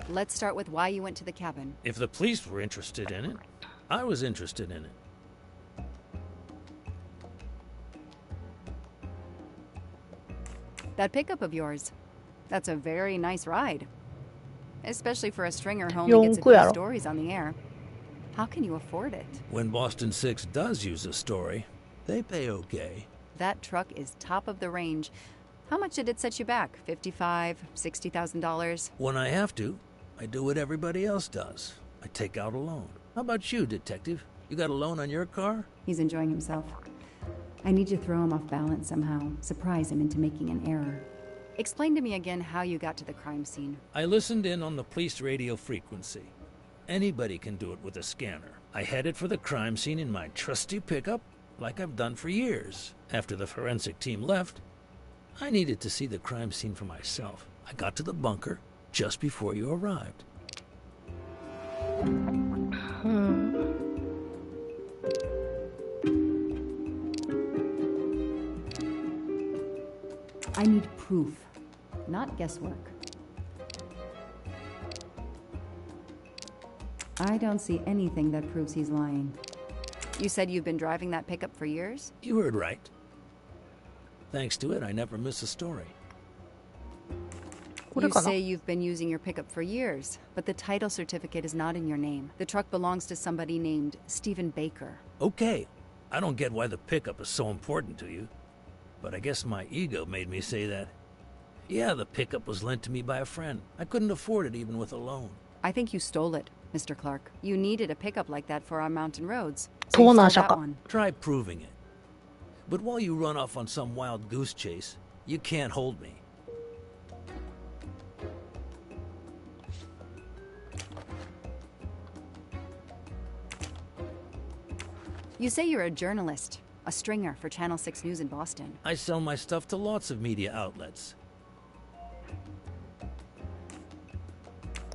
Let's start with why you went to the cabin. If the police were interested in it, I was interested in it. That pickup of yours. That's a very nice ride. Especially for a stringer who only gets a few stories on the air. How can you afford it? When Boston 6 does use a story, they pay okay. That truck is top of the range. How much did it set you back? $55,000, $60,000? When I have to, I do what everybody else does. I take out a loan. How about you, detective? You got a loan on your car? He's enjoying himself. I need to throw him off balance somehow, surprise him into making an error. Explain to me again how you got to the crime scene. I listened in on the police radio frequency. Anybody can do it with a scanner. I headed for the crime scene in my trusty pickup, like I've done for years. After the forensic team left, I needed to see the crime scene for myself. I got to the bunker just before you arrived. I need proof, not guesswork. I don't see anything that proves he's lying. You said you've been driving that pickup for years? You heard right. Thanks to it, I never miss a story. You say you've been using your pickup for years, but the title certificate is not in your name. The truck belongs to somebody named Stephen Baker. Okay, I don't get why the pickup is so important to you, but I guess my ego made me say that. Yeah, the pickup was lent to me by a friend. I couldn't afford it even with a loan. I think you stole it, Mr. Clark. You needed a pickup like that for our mountain roads. So you stole that one. Try proving it. But while you run off on some wild goose chase, you can't hold me. You say you're a journalist, a stringer for Channel 6 News in Boston. I sell my stuff to lots of media outlets.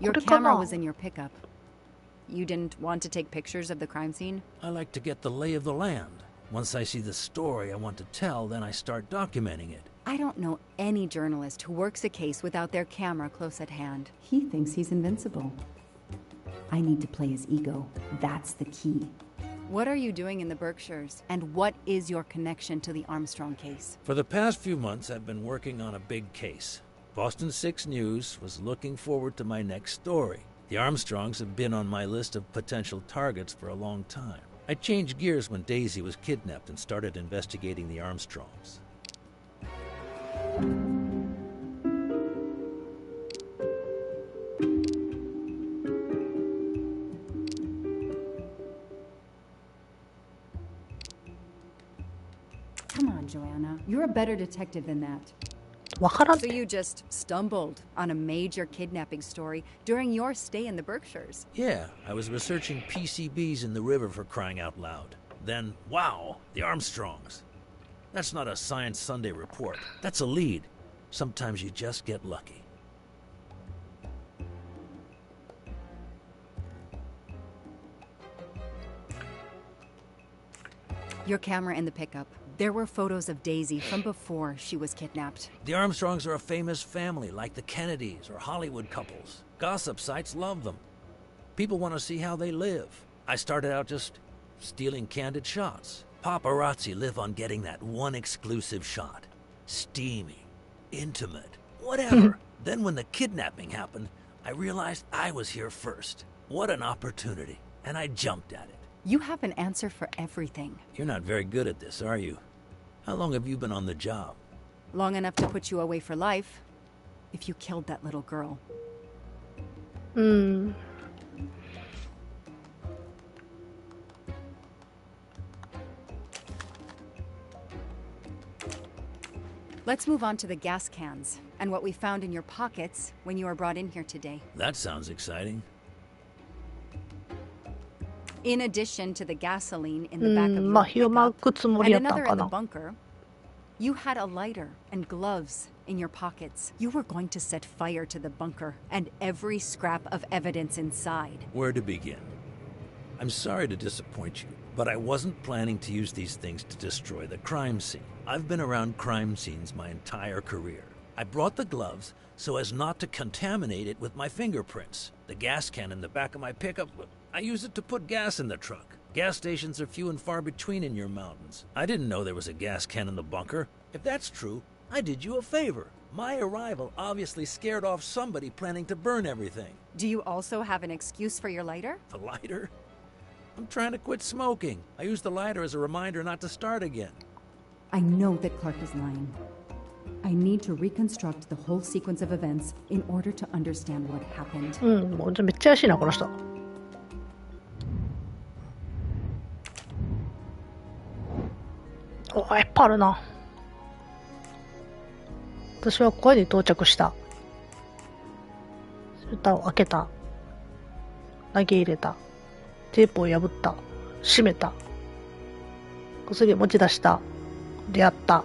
Your camera was in your pickup. You didn't want to take pictures of the crime scene? I like to get the lay of the land. Once I see the story I want to tell, then I start documenting it. I don't know any journalist who works a case without their camera close at hand. He thinks he's invincible. I need to play his ego. That's the key. What are you doing in the Berkshires? And what is your connection to the Armstrong case? For the past few months, I've been working on a big case. Boston 6 News was looking forward to my next story. The Armstrongs have been on my list of potential targets for a long time. I changed gears when Daisy was kidnapped and started investigating the Armstrongs. Come on, Joanna. You're a better detective than that. So you just stumbled on a major kidnapping story during your stay in the Berkshires? Yeah, I was researching PCBs in the river for crying out loud. Then, wow, the Armstrongs. That's not a Science Sunday report. That's a lead. Sometimes you just get lucky. Your camera in the pickup. There were photos of Daisy from before she was kidnapped. The Armstrongs are a famous family, like the Kennedys or Hollywood couples. Gossip sites love them. People want to see how they live. I started out just stealing candid shots. Paparazzi live on getting that one exclusive shot. Steamy, intimate, whatever. Then when the kidnapping happened, I realized I was here first. What an opportunity. And I jumped at it. You have an answer for everything. You're not very good at this, are you? How long have you been on the job? Long enough to put you away for life, if you killed that little girl. Let's move on to the gas cans and what we found in your pockets when you were brought in here today. That sounds exciting. In addition to the gasoline in the back of your pickup and another in the bunker, you had a lighter and gloves in your pockets. You were going to set fire to the bunker and every scrap of evidence inside. Where to begin? I'm sorry to disappoint you, but I wasn't planning to use these things to destroy the crime scene. I've been around crime scenes my entire career. I brought the gloves so as not to contaminate it with my fingerprints. The gas can in the back of my pickup, I use it to put gas in the truck. Gas stations are few and far between in your mountains. I didn't know there was a gas can in the bunker. If that's true, I did you a favor. My arrival obviously scared off somebody planning to burn everything. Do you also have an excuse for your lighter? The lighter? I'm trying to quit smoking. I used the lighter as a reminder not to start again. I know that Clark is lying. I need to reconstruct the whole sequence of events in order to understand what happened. もうめっちゃ怪しいなこの人。お、いっぱいあるな。私はここに到着した。蓋を開けた。投げ入れた。テープを破った。閉めた。薬を持ち出した。出会った。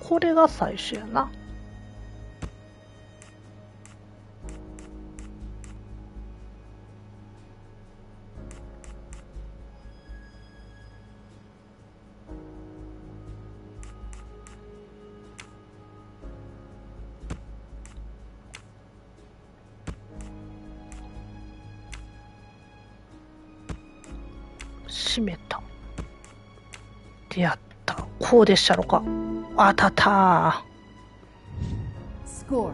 これが最初やな。閉めた。出会った。こうでしたろか。あたた。Score.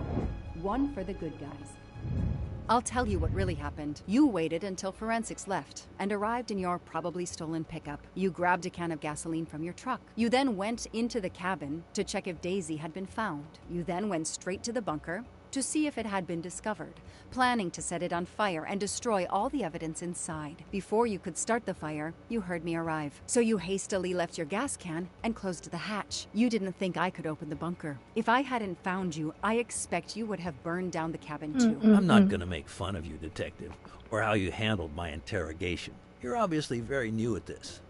1 for the good guys. I'll tell you what really happened. You waited until forensics left and arrived in your probably stolen pickup. You grabbed a can of gasoline from your truck. You then went into the cabin to check if Daisy had been found. You then went straight to the bunker to see if it had been discovered, planning to set it on fire and destroy all the evidence inside. Before you could start the fire, you heard me arrive. So you hastily left your gas can and closed the hatch. You didn't think I could open the bunker. If I hadn't found you, I expect you would have burned down the cabin too. I'm not gonna make fun of you, Detective, or how you handled my interrogation. You're obviously very new at this.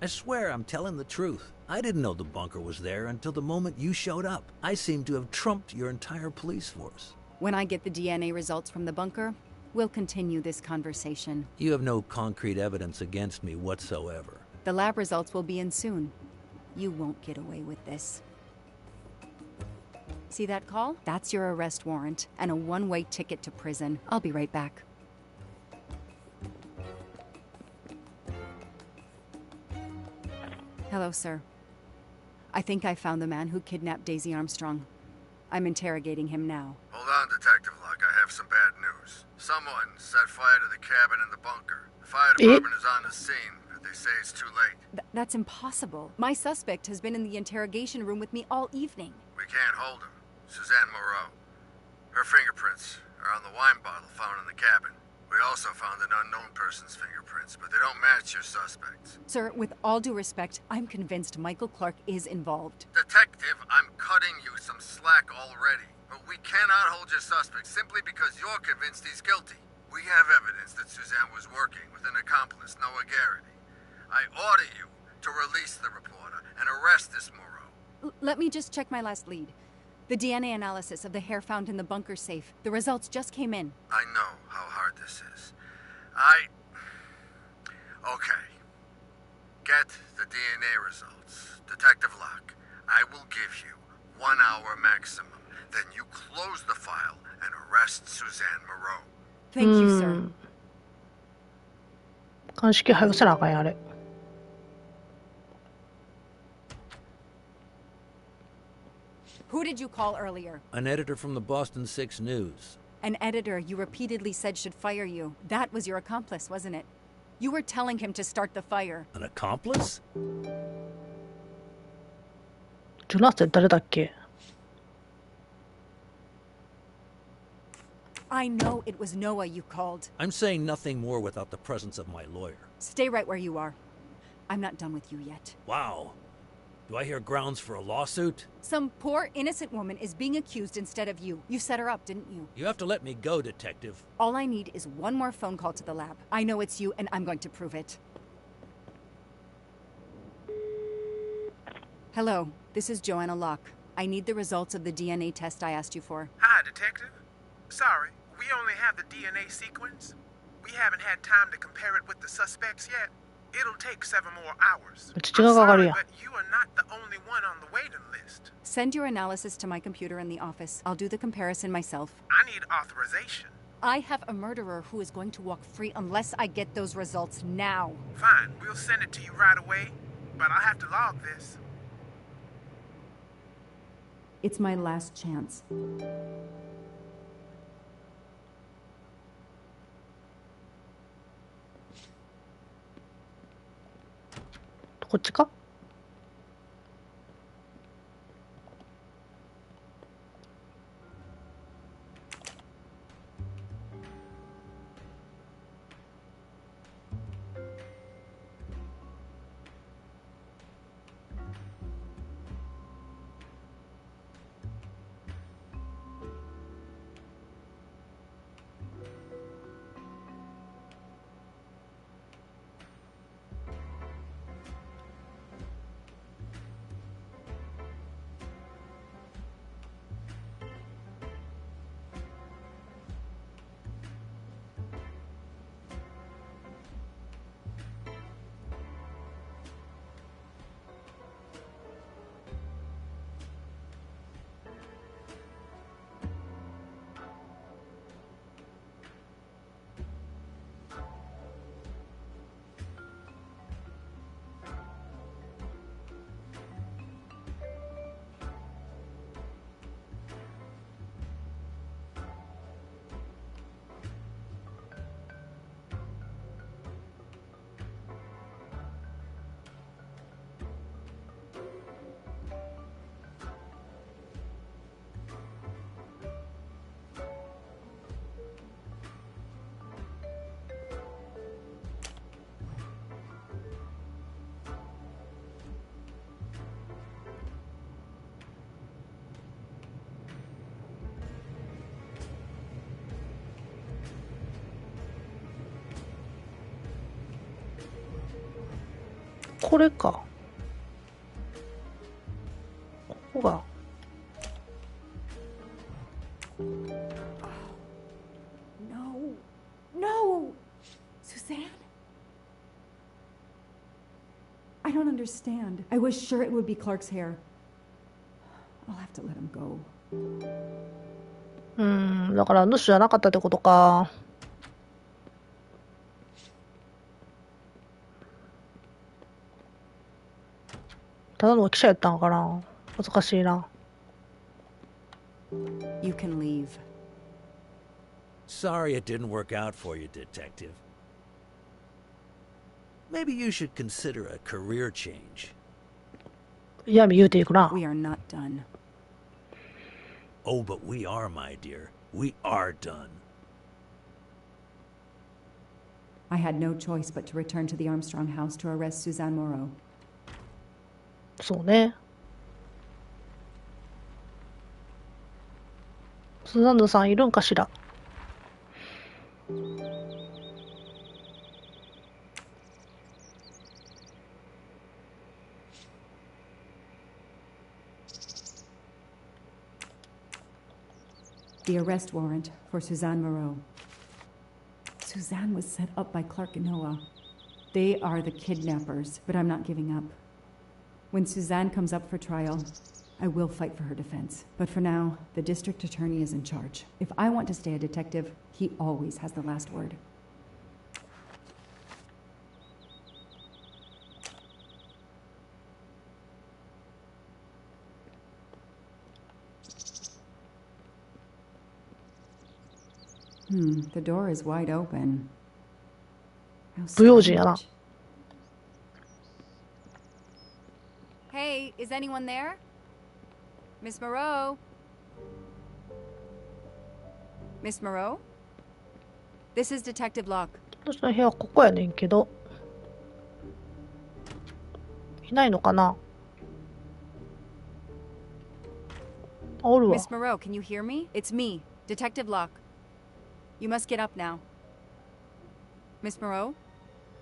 I swear I'm telling the truth. I didn't know the bunker was there until the moment you showed up. I seem to have trumped your entire police force. When I get the DNA results from the bunker, we'll continue this conversation. You have no concrete evidence against me whatsoever. The lab results will be in soon. You won't get away with this. See that call? That's your arrest warrant and a one-way ticket to prison. I'll be right back. Hello, sir. I think I found the man who kidnapped Daisy Armstrong. I'm interrogating him now. Hold on, Detective Locke. I have some bad news. Someone set fire to the cabin in the bunker. The fire department is on the scene, but they say it's too late. That's impossible. My suspect has been in the interrogation room with me all evening. We can't hold him. Suzanne Moreau. Her fingerprints are on the wine bottle found in the cabin. We also found an unknown person's fingerprints, but they don't match your suspects. Sir, with all due respect, I'm convinced Michael Clark is involved. Detective, I'm cutting you some slack already. But we cannot hold your suspect simply because you're convinced he's guilty. We have evidence that Suzanne was working with an accomplice, Noah Garrity. I order you to release the reporter and arrest this Moreau. Let me just check my last lead. The DNA analysis of the hair found in the bunker safe. The results just came in. I know how hard this is. Okay. Get the DNA results. Detective Locke, I will give you 1 hour maximum. Then you close the file and arrest Suzanne Moreau. Thank you, sir. 鑑識早くせなあかんやあれ。Who did you call earlier? An editor from the Boston 6 News. An editor you repeatedly said should fire you. That was your accomplice, wasn't it? You were telling him to start the fire. An accomplice? ジョナスって誰だっけ？ I know it was Noah you called. I'm saying nothing more without the presence of my lawyer. Stay right where you are. I'm not done with you yet. Wow. Do I hear grounds for a lawsuit? Some poor innocent woman is being accused instead of you. You set her up, didn't you? You have to let me go, Detective. All I need is one more phone call to the lab. I know it's you, and I'm going to prove it. Hello, this is Joanna Locke. I need the results of the DNA test I asked you for. Hi, Detective. Sorry, we only have the DNA sequence. We haven't had time to compare it with the suspects yet. It'll take 7 more hours. I'm sorry, but you are not the only one on the waiting list. Send your analysis to my computer in the office. I'll do the comparison myself. I need authorization. I have a murderer who is going to walk free unless I get those results now. Fine, we'll send it to you right away, but I'll have to log this. It's my last chance. こっちか？これか。ここが。No. No! Suzanne? I don't understand. I was sure it would be Clark's hair. I'll have to let him go. だから主じゃなかったってことか。ただの記者やったんかな。難しいな。You can leave. Sorry it didn't work out for you, Detective. Maybe you should consider a career change. 嫌味言うていくな。We are not done. Oh, but we are, my dear. We are done. I had no choice but to return to the Armstrong house to arrest Suzanne Moreau. そうね。スザンヌさんいるんかしら。The arrest warrant for Suzanne Moreau. Suzanne was set up by Clark and Noah. They are the kidnappers, but I'm not giving up. When Suzanne comes up for trial, I will fight for her defense. But for now, the district attorney is in charge. If I want to stay a detective, he always has the last word. The door is wide open. 不用心やな。Hey, is anyone there? Miss Moreau? Miss Moreau? This is Detective Locke. 私の部屋はここやねんけど。いないのかな？あ、おるわ。 Miss Moreau, can you hear me? It's me, Detective Locke. You must get up now. Miss Moreau?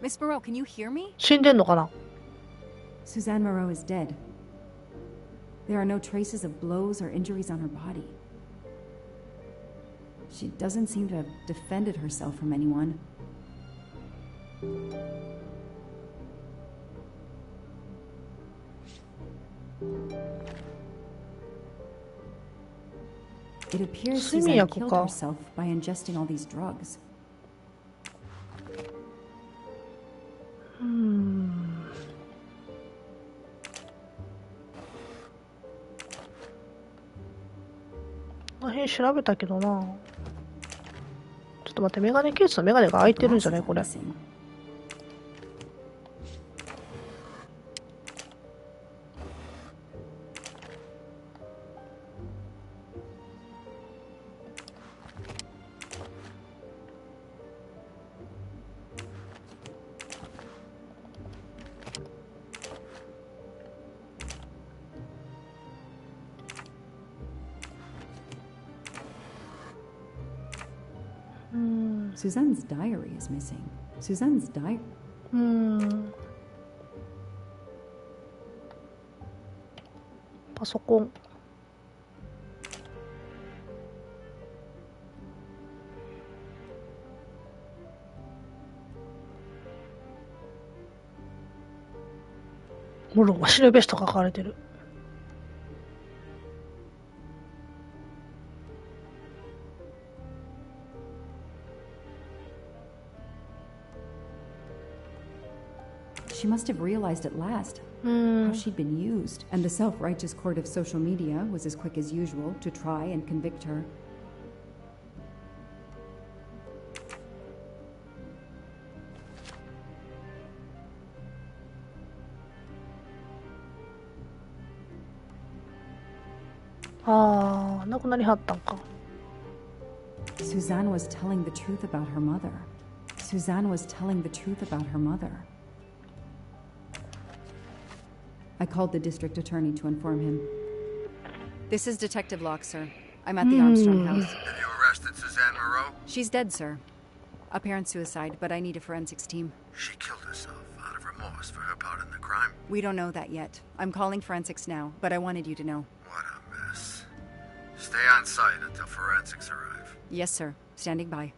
Miss Moreau, can you hear me? 死んでんのかな？ Suzanne Moreau is dead. There are no traces of blows or injuries on her body. She doesn't seem to have defended herself from anyone. It appears Suzanne killed herself by ingesting all these drugs. Hmm. この辺調べたけどな。ちょっと待って、メガネケースのメガネが開いてるんじゃないこれ。Suzanne's diary is missing. Suzanne's diary. パソコン。もろわしのべしと書かれてる。She must have realized at last how she'd been used, and the self-righteous court of social media was as quick as usual to try and convict her. Ah, 亡くなりはったんか。Suzanne was telling the truth about her mother. Suzanne was telling the truth about her mother. I called the district attorney to inform him. This is Detective Locke, sir. I'm at the Armstrong house. Have you arrested Suzanne Moreau? She's dead, sir. Apparent suicide, but I need a forensics team. She killed herself out of remorse for her part in the crime. We don't know that yet. I'm calling forensics now, but I wanted you to know. What a mess. Stay on site until forensics arrive. Yes, sir. Standing by.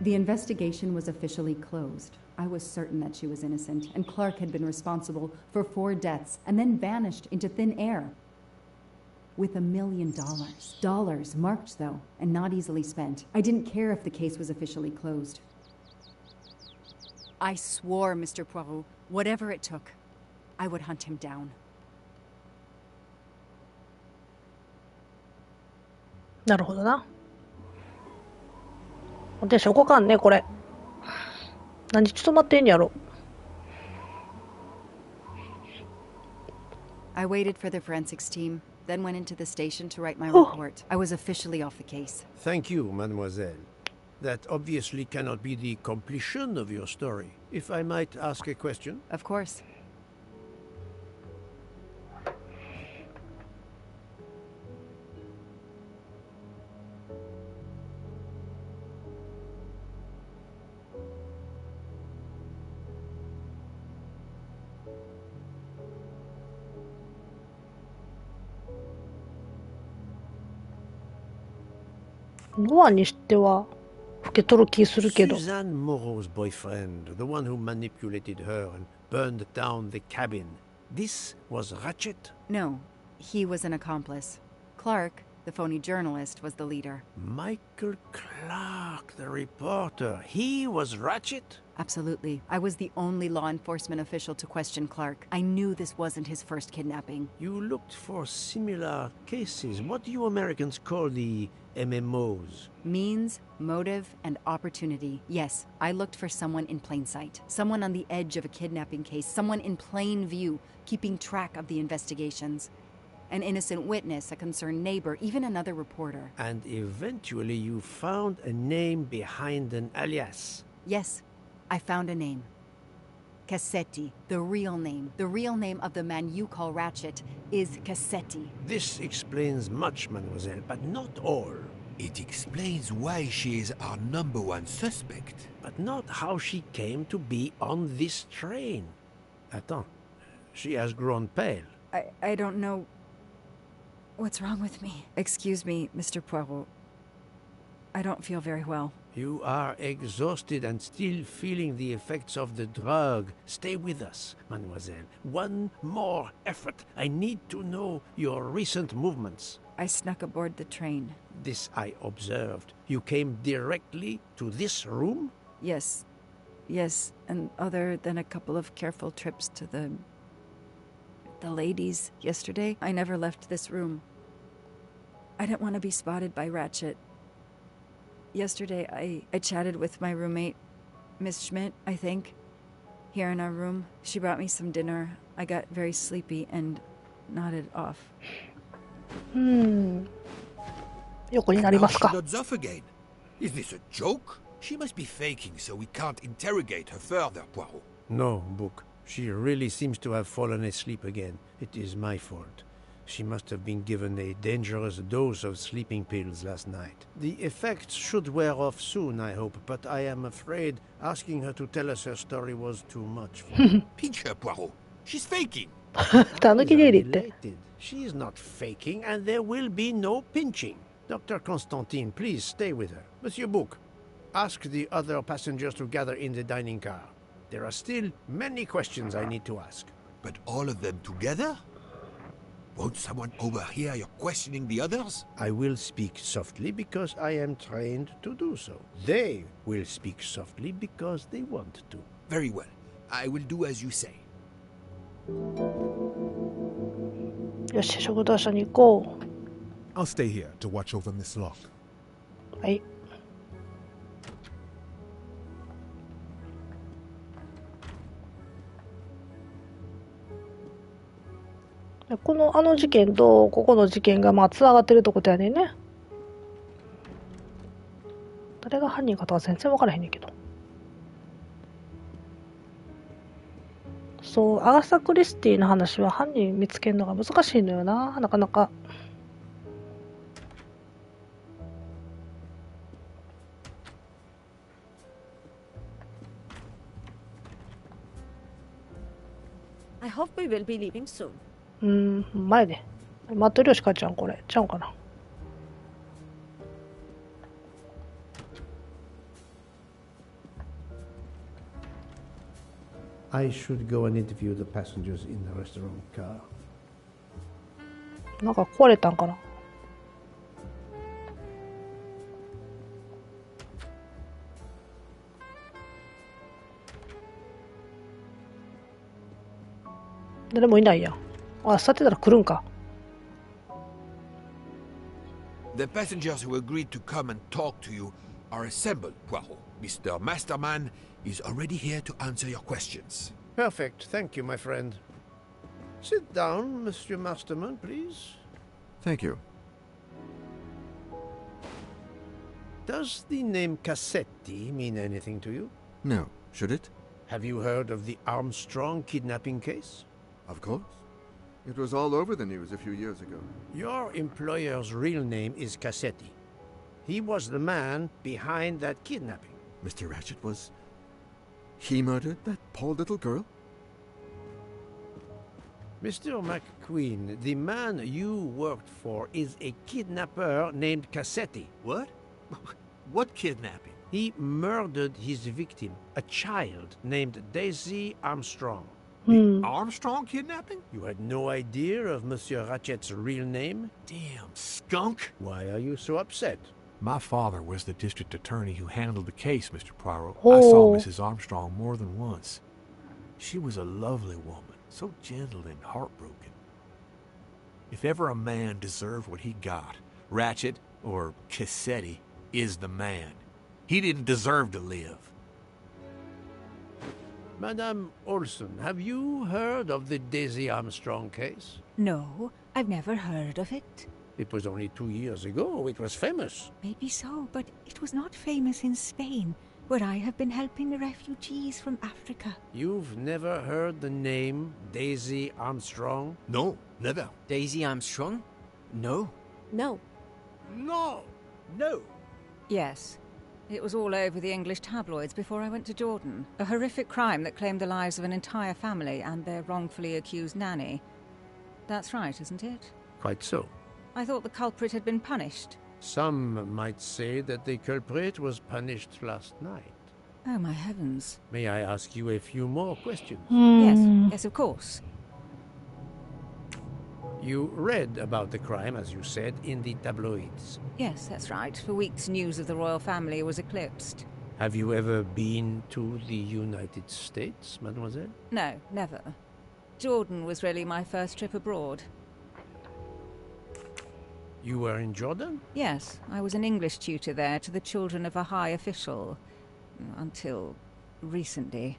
The investigation was officially closed. I was certain that she was innocent, and Clark had been responsible for 4 deaths and then vanished into thin air. With $1 million. Dollars marked, though, and not easily spent. I didn't care if the case was officially closed. I swore, Mr. Poirot, whatever it took, I would hunt him down. なるほどな。私動かんねこれ。何ちょっと待ってんやろ。I waited for the forensics team, then went into the station to write my report. I was officially off the case. Thank you, mademoiselle. That obviously cannot be the completion of your story. If I might ask a question? Of course. Suzanne Moreau's boyfriend, the one who manipulated her and burned down the cabin. This was Ratchet? No, he was an accomplice. Clark, the phony journalist, was the leader. Michael Clark, the reporter. He was Ratchet? Absolutely. I was the only law enforcement official to question Clark. I knew this wasn't his first kidnapping. You looked for similar cases. What do you Americans call the MMOs? Means, motive, and opportunity. Yes, I looked for someone in plain sight. Someone on the edge of a kidnapping case. Someone in plain view, keeping track of the investigations. An innocent witness, a concerned neighbor, even another reporter. And eventually you found a name behind an alias. Yes, I found a name. Cassetti, the real name. The real name of the man you call Ratchet is Cassetti. This explains much, mademoiselle, but not all. It explains why she is our #1 suspect. But not how she came to be on this train. Attends, she has grown pale. I don't know what's wrong with me. Excuse me, Mr. Poirot. I don't feel very well. You are exhausted and still feeling the effects of the drug. Stay with us, mademoiselle. One more effort. I need to know your recent movements. I snuck aboard the train. This I observed. You came directly to this room? Yes. Yes, and other than a couple of careful trips to the ladies yesterday, I never left this room. I didn't want to be spotted by Ratchet. Yesterday, I chatted with my roommate, Miss Schmidt, I think, here in our room. She brought me some dinner. I got very sleepy and nodded off. 横になりますか。 Nods off again. Is this a joke? She must be faking, so we can't interrogate her further, Poirot. No, Book. She really seems to have fallen asleep again. It is my fault. She must have been given a dangerous dose of sleeping pills last night. The effects should wear off soon, I hope, but I am afraid asking her to tell us her story was too much for her. Pinch her, Poirot. She's faking. たぬきで入れて。 She is not faking, and there will be no pinching. Dr. Constantine, please stay with her. Monsieur Book, ask the other passengers to gather in the dining car. There are still many questions I need to ask. But all of them together? Won't someone overhear you questioning the others? I will speak softly because I am trained to do so. They will speak softly because they want to. Very well. I will do as you say. よし、食堂車に行こ I'll stay here to watch over Miss Locke. う。はい。このあの事件とここの事件がつながってるってことやねんね。誰が犯人かとは全然分からへんねんけど。そう、アガサ・クリスティの話は犯人見つけるのが難しいのよな、なかなか。I hope we will be leaving soon. 前で。待ってるよしかちゃん、これ。ちゃうんかな。I should go and interview the passengers in the restaurant car. なんか壊れたんかな。誰もいないやん。あ、座ってたら来るんか。The passengers who agreed to come and talk to you are assembled, Poirot. Mr. Masterman is already here to answer your questions. Perfect. Thank you, my friend. Sit down, Monsieur Masterman, please. Thank you. Does the name Cassetti mean anything to you? No. Should it? Have you heard of the Armstrong kidnapping case? Of course. It was all over the news a few years ago. Your employer's real name is Cassetti. He was the man behind that kidnapping. Mr. Ratchet was... He murdered that poor little girl? Mr. McQueen, the man you worked for is a kidnapper named Cassetti. What? What kidnapping? He murdered his victim, a child named Daisy Armstrong. Armstrong kidnapping? You had no idea of Monsieur Ratchet's real name? Damn skunk. Why are you so upset? My father was the district attorney who handled the case, Mr. Poirot. I saw Mrs. Armstrong more than once. She was a lovely woman, so gentle and heartbroken. If ever a man deserved what he got, Ratchet, or Cassetti, is the man. He didn't deserve to live. Madame Olson, have you heard of the Daisy Armstrong case? No, I've never heard of it. It was only 2 years ago. It was famous. Maybe so, but it was not famous in Spain, where I have been helping the refugees from Africa. You've never heard the name Daisy Armstrong? No, never. Daisy Armstrong? No. No. No. No. Yes. It was all over the English tabloids before I went to Jordan. A horrific crime that claimed the lives of an entire family and their wrongfully accused nanny. That's right, isn't it? Quite so. I thought the culprit had been punished. Some might say that the culprit was punished last night. Oh, my heavens. May I ask you a few more questions? Yes, of course. You read about the crime, as you said, in the tabloids. Yes, that's right. For weeks, news of the royal family was eclipsed. Have you ever been to the United States, mademoiselle? No, never. Jordan was really my first trip abroad. You were in Jordan? Yes, I was an English tutor there to the children of a high official. Until recently.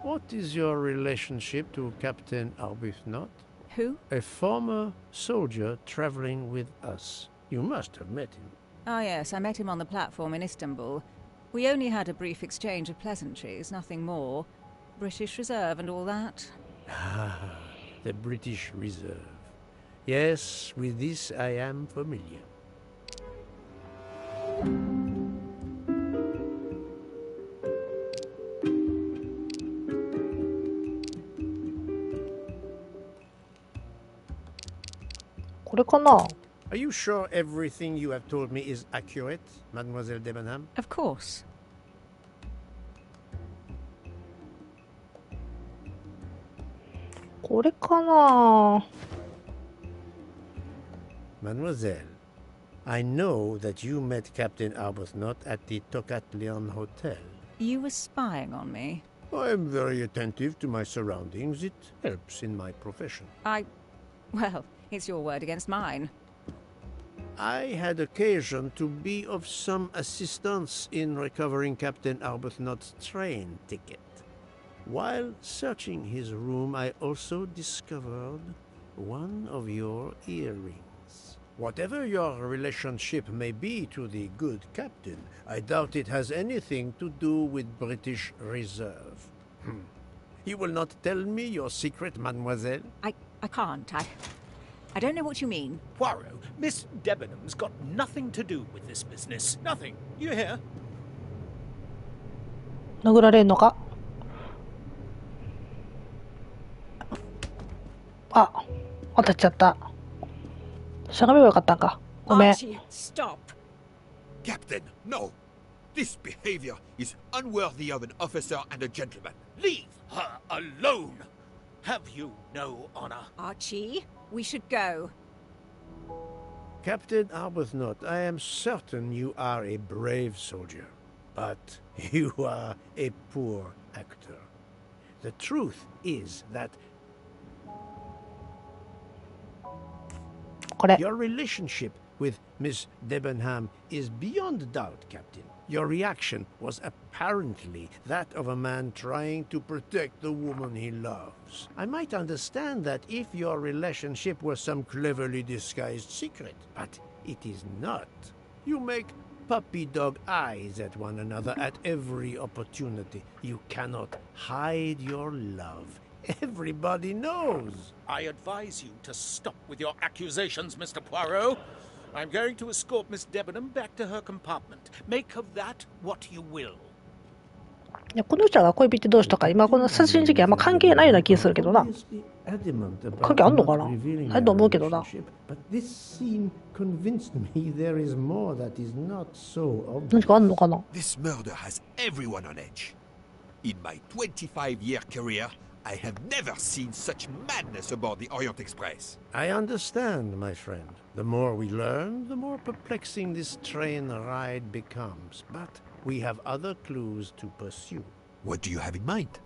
What is your relationship to Captain Arbuthnot? Who? A former soldier traveling with us. You must have met him. Ah, yes, I met him on the platform in Istanbul. We only had a brief exchange of pleasantries, nothing more. British Reserve and all that. Ah, the British Reserve. Yes, with this I am familiar. Are you sure everything you have told me is accurate, Mademoiselle Debenham? Of course. Mademoiselle, I know that you met Captain Arbuthnot at the Tocatlion Hotel. You were spying on me? I am very attentive to my surroundings. It helps in my profession. Well, it's your word against mine. I had occasion to be of some assistance in recovering Captain Arbuthnot's train ticket. While searching his room, I also discovered one of your earrings. Whatever your relationship may be to the good captain, I doubt it has anything to do with British Reserve. You will not tell me your secret, mademoiselle? I can't. I don't know what you mean. Poirot, Miss Debenham's got nothing to do with this business. Nothing. You hear? 殴られんのか？あ、当たっちゃった。しゃがめばよかったんか。ごめん。Archie, stop. Captain, no. This behavior is unworthy of an officer and a gentleman. Leave her alone. Have you no honor? Archie, we should go. Captain Arbuthnot, I am certain you are a brave soldier, but you are a poor actor. The truth is that your relationship with Miss Debenham is beyond doubt, Captain. Your reaction was apparently that of a man trying to protect the woman he loves. I might understand that if your relationship were some cleverly disguised secret, but it is not. You make puppy dog eyes at one another at every opportunity. You cannot hide your love. Everybody knows. I advise you to stop with your accusations, Mr. Poirot. I'm going to escort Miss Debenham back to her compartment. Make of that what you will. いや、この人が恋人同士とか今この殺人事件あんま関係ないような気がするけどな。関係あんのかな？ないと思うけどな。何かあんのかな？ This murder has everyone on edge. In my 25-year career, I have never seen such madness aboard the Orient Express. I understand, my friend. The more we learn, the more perplexing this train ride becomes. But we have other clues to pursue. What do you have in mind?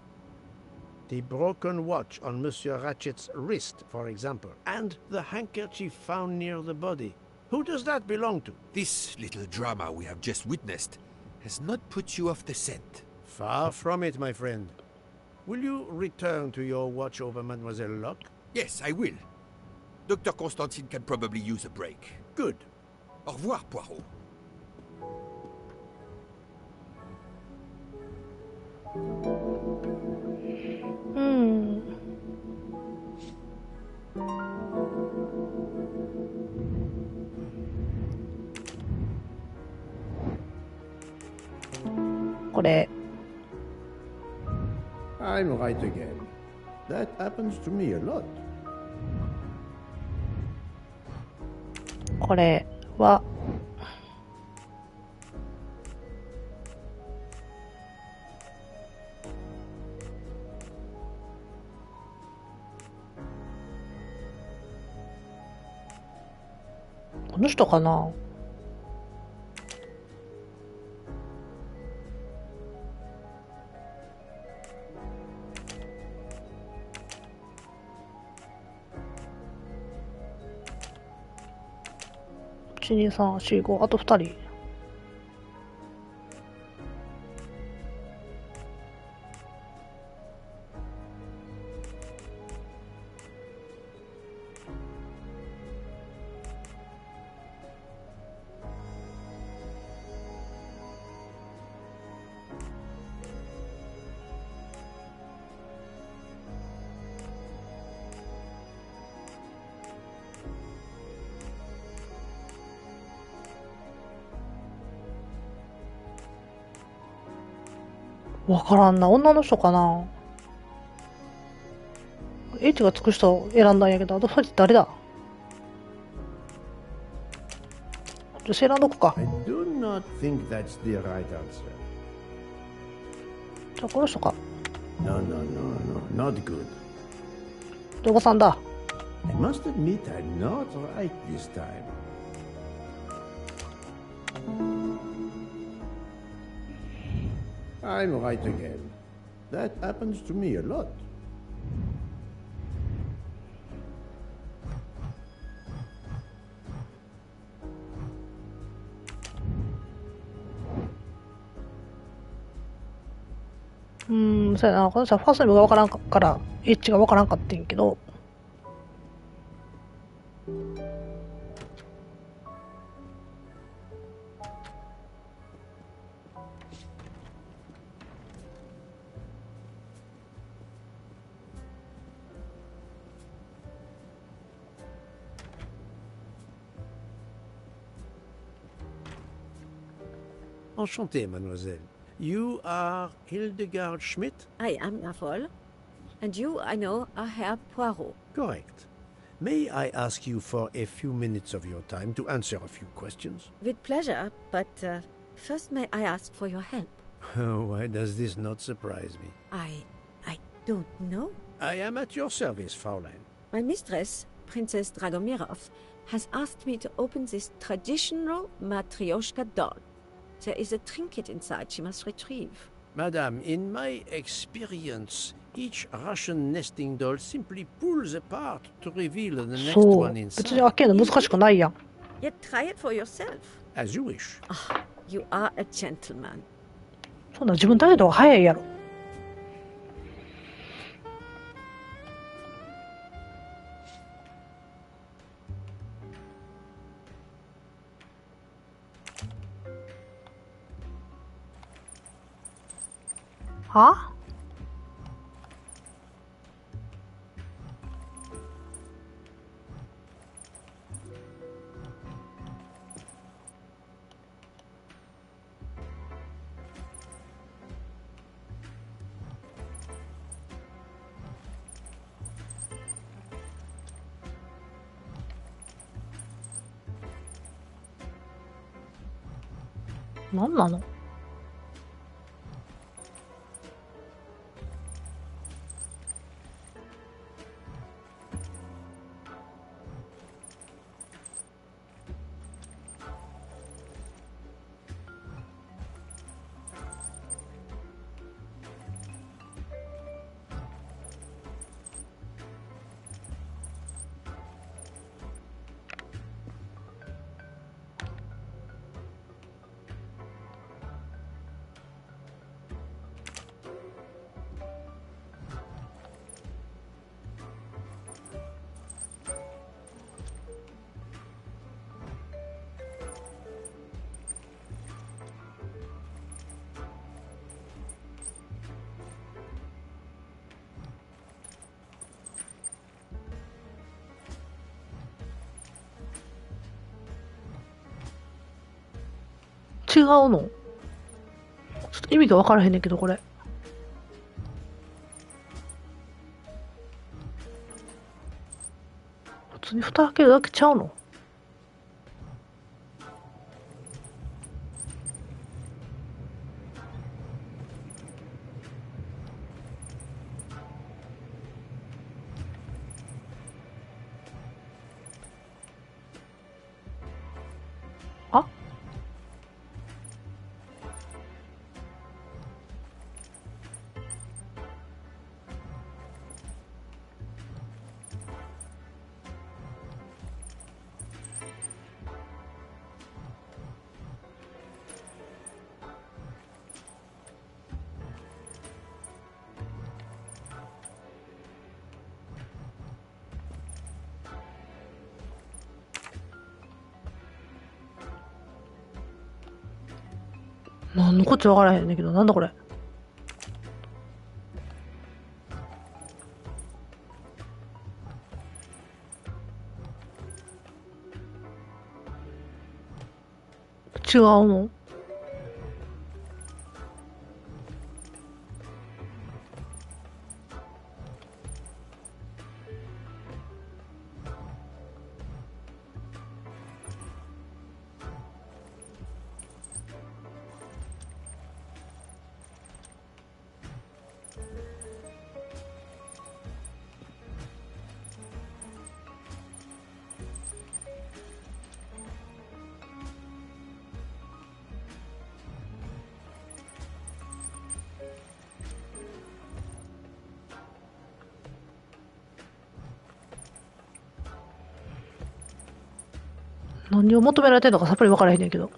The broken watch on Monsieur Ratchet's wrist, for example, and the handkerchief found near the body. Who does that belong to? This little drama we have just witnessed has not put you off the scent. Far from it, my friend. Will you return to your watch over Mademoiselle Locke? Yes, I will. Dr. Constantine can probably use a break. Good. Au revoir, Poirot.これ I'm right again. That happens to me a lot. これはこの人かな。12345あと2人。わからんな。女の人かな。H がつく人を選んだんやけど、あと2人誰だ。女性選んどくか。I do not think that's the right answer. じゃあこの人か。No, no, no, no, not good. どこさんだ。I must admit I'm not right this time. I'm right again. That happens to me a lot.そうやな。この人はファーストネームがわからんから、H がわからんかってんけど。Enchanté, mademoiselle. You are Hildegard Schmidt? I am Lafol. And you, I know, are Herr Poirot. Correct. May I ask you for a few minutes of your time to answer a few questions? With pleasure, but first may I ask for your help? Why does this not surprise me? I don't know. I am at your service, Fraulein. My mistress, Princess Dragomirov, has asked me to open this traditional Matryoshka doll. There is a trinket inside she must retrieve. Madame, in my experience, each Russian nesting doll simply pulls apart to reveal the next one inside. 別に開けるの難しくないやん。Yet try it for yourself. As you wish. Ah, you are a gentleman. そんな自分で開けた方が早いやろ。は？何なの？うの？ちょっと意味が分からへんねんけど、これ。普通に蓋開けるだけちゃうの？あ？なんのこっちゃ分からへんねんけど、なんだこれ。違うの？何を求められてんのかさっぱり分からへんねんけど。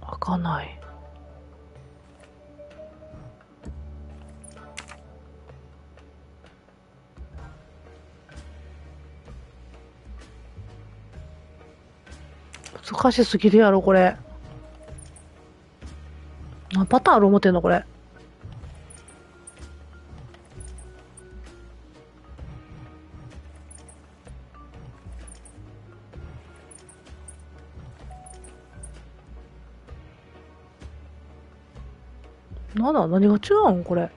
開かない。難しすぎるやろ、これ。何パターンある思ってんの、これ。何が違うんこれ。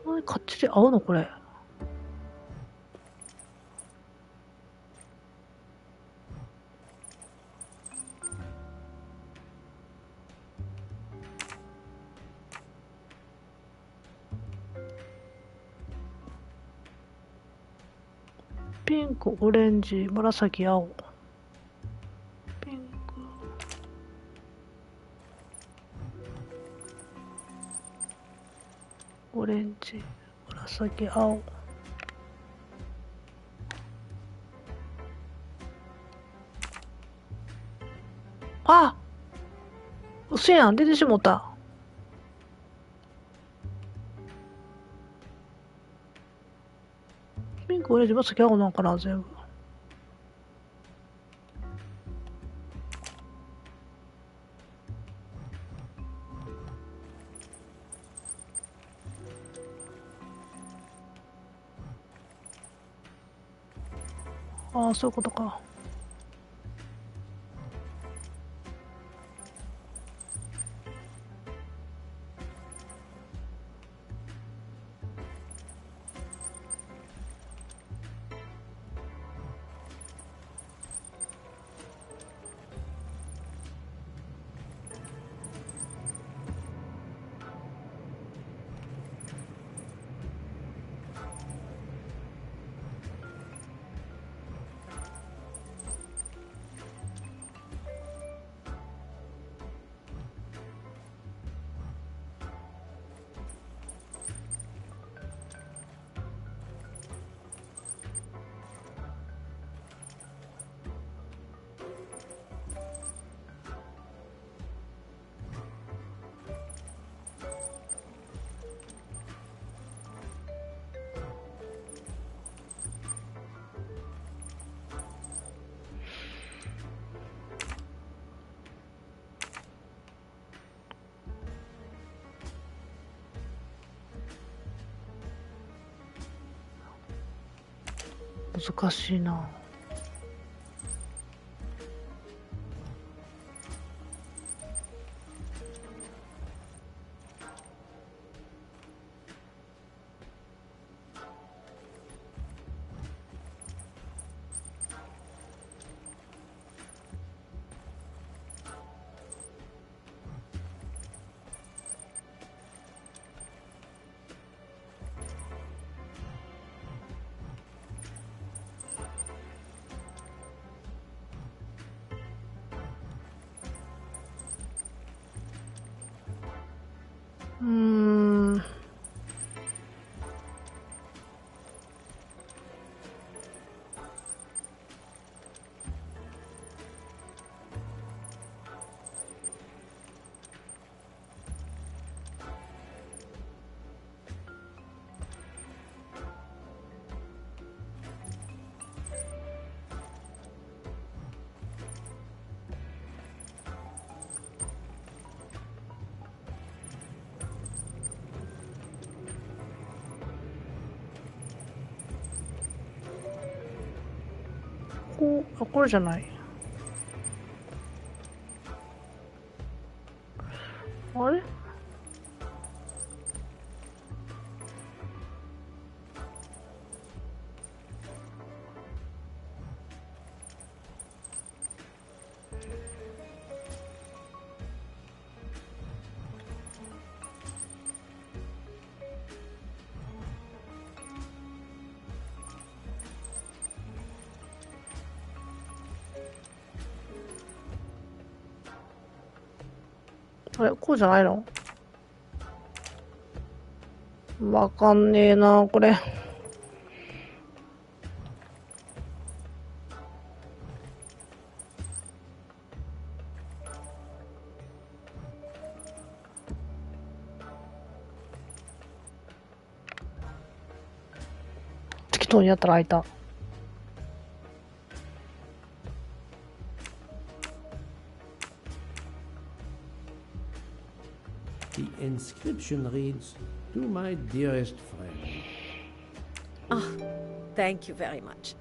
そんなにかっちり合うのこれ。ピンク、オレンジ、紫、青。ピンク。オレンジ、紫、青。あ！嘘やん、出てしもた。ピンク、オレンジ、紫、青なんかな、全部。ああ、そういうことか。難しいな。あ、これじゃない。あれ？あれ、こうじゃないの？わかんねえな、これ。適当にやったら開いた。The inscription reads, "To my dearest friend." Ah, thank you very much.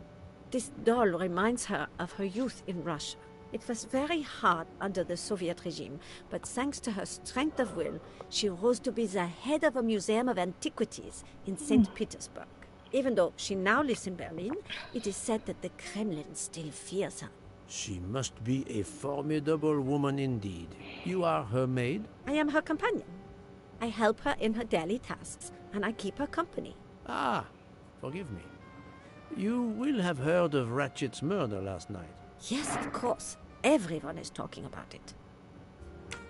This doll reminds her of her youth in Russia. It was very hard under the Soviet regime, but thanks to her strength of will, she rose to be the head of a museum of antiquities in St. Petersburg. Even though she now lives in Berlin, it is said that the Kremlin still fears her. She must be a formidable woman indeed. You are her maid? I am her companion. I help her in her daily tasks, and I keep her company. Ah, forgive me. You will have heard of Ratchet's murder last night. Yes, of course. Everyone is talking about it.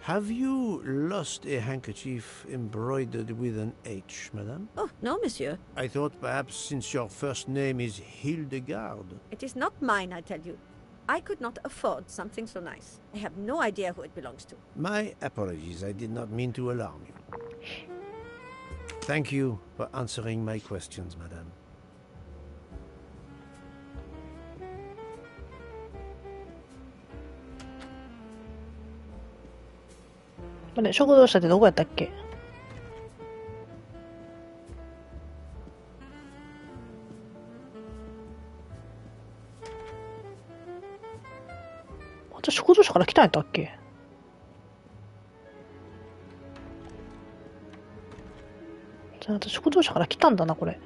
Have you lost a handkerchief embroidered with an H, madame? Oh, no, monsieur. I thought perhaps since your first name is Hildegard. It is not mine, I tell you. I could not afford something so nice. I have no idea who it belongs to. My apologies. I did not mean to alarm you. Thank you for answering my questions, madame.あれ、食堂車ってどこやったっけ？私、食堂車から来たんやったっけ？じゃあ、私、食堂車から来たんだな、これ。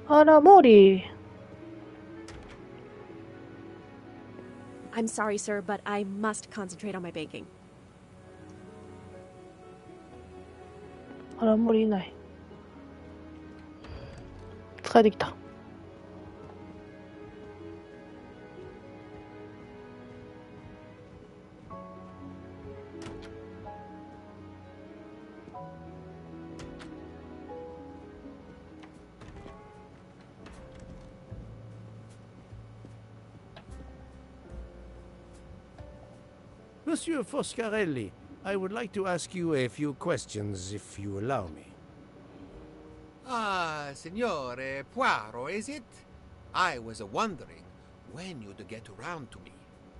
あら、モーリー。I'm sorry, sir, but I must concentrate on my baking. あら、モーリーいない。疲れてきた。Monsieur Foscarelli, I would like to ask you a few questions, if you allow me. Ah, Signore Poirot, is it? I was wondering when you'd get around to me.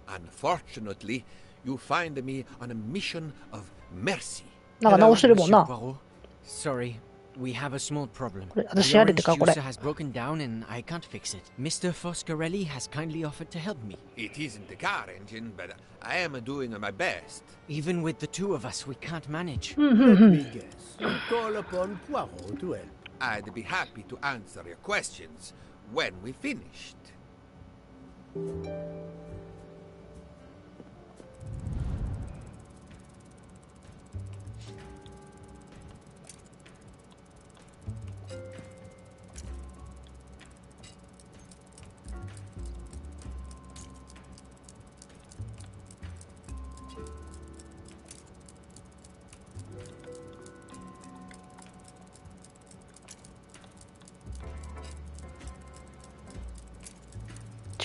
Unfortunately, you find me on a mission of mercy. Hello, Monsieur Poirot. Sorry. We have a small problem. これ、私やれてか、これ。 The orange juicer has broken down and I can't fix it. Mr. Foscarelli has kindly offered to help me. It isn't the car engine, but I am doing my best. Even with the two of us, we can't manage. Let me guess. You call upon Poirot to help. I'd be happy to answer your questions when we finished.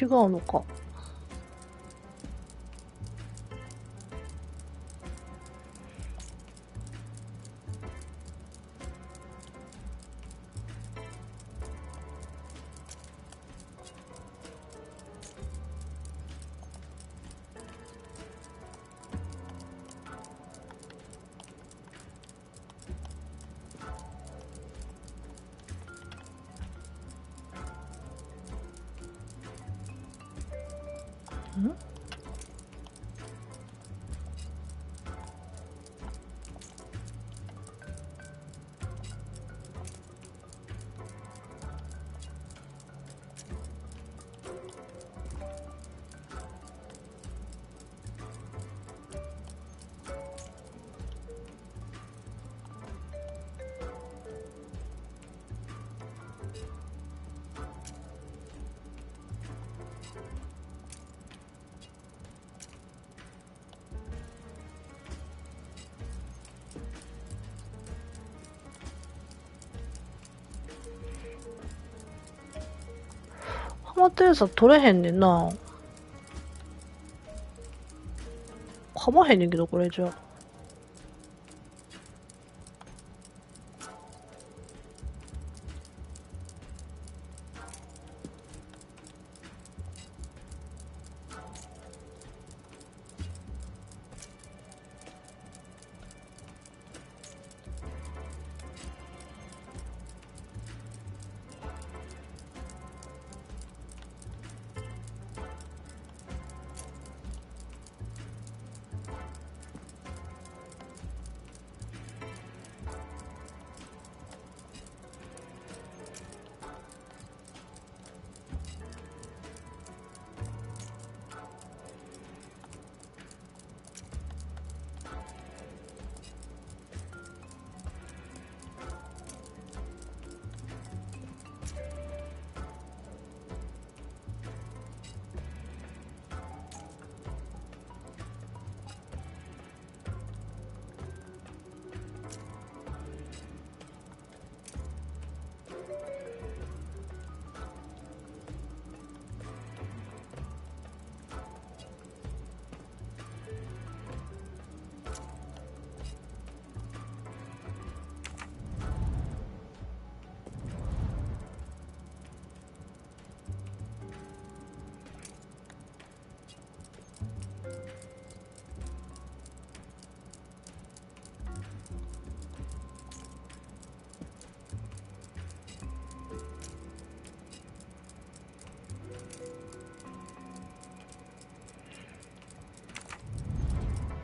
違うのか。ハマったやつは取れへんねんな。かまへんねんけど、これじゃあ。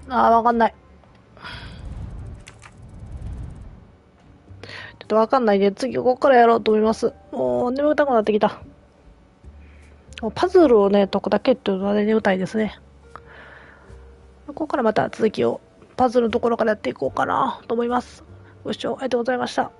あー、わかんない。ちょっとわかんないで、次ここからやろうと思います。もう眠たくなってきた。パズルをね、解くだけっていうのはね、眠たいですね。ここからまた続きをパズルのところからやっていこうかなと思います。ご視聴ありがとうございました。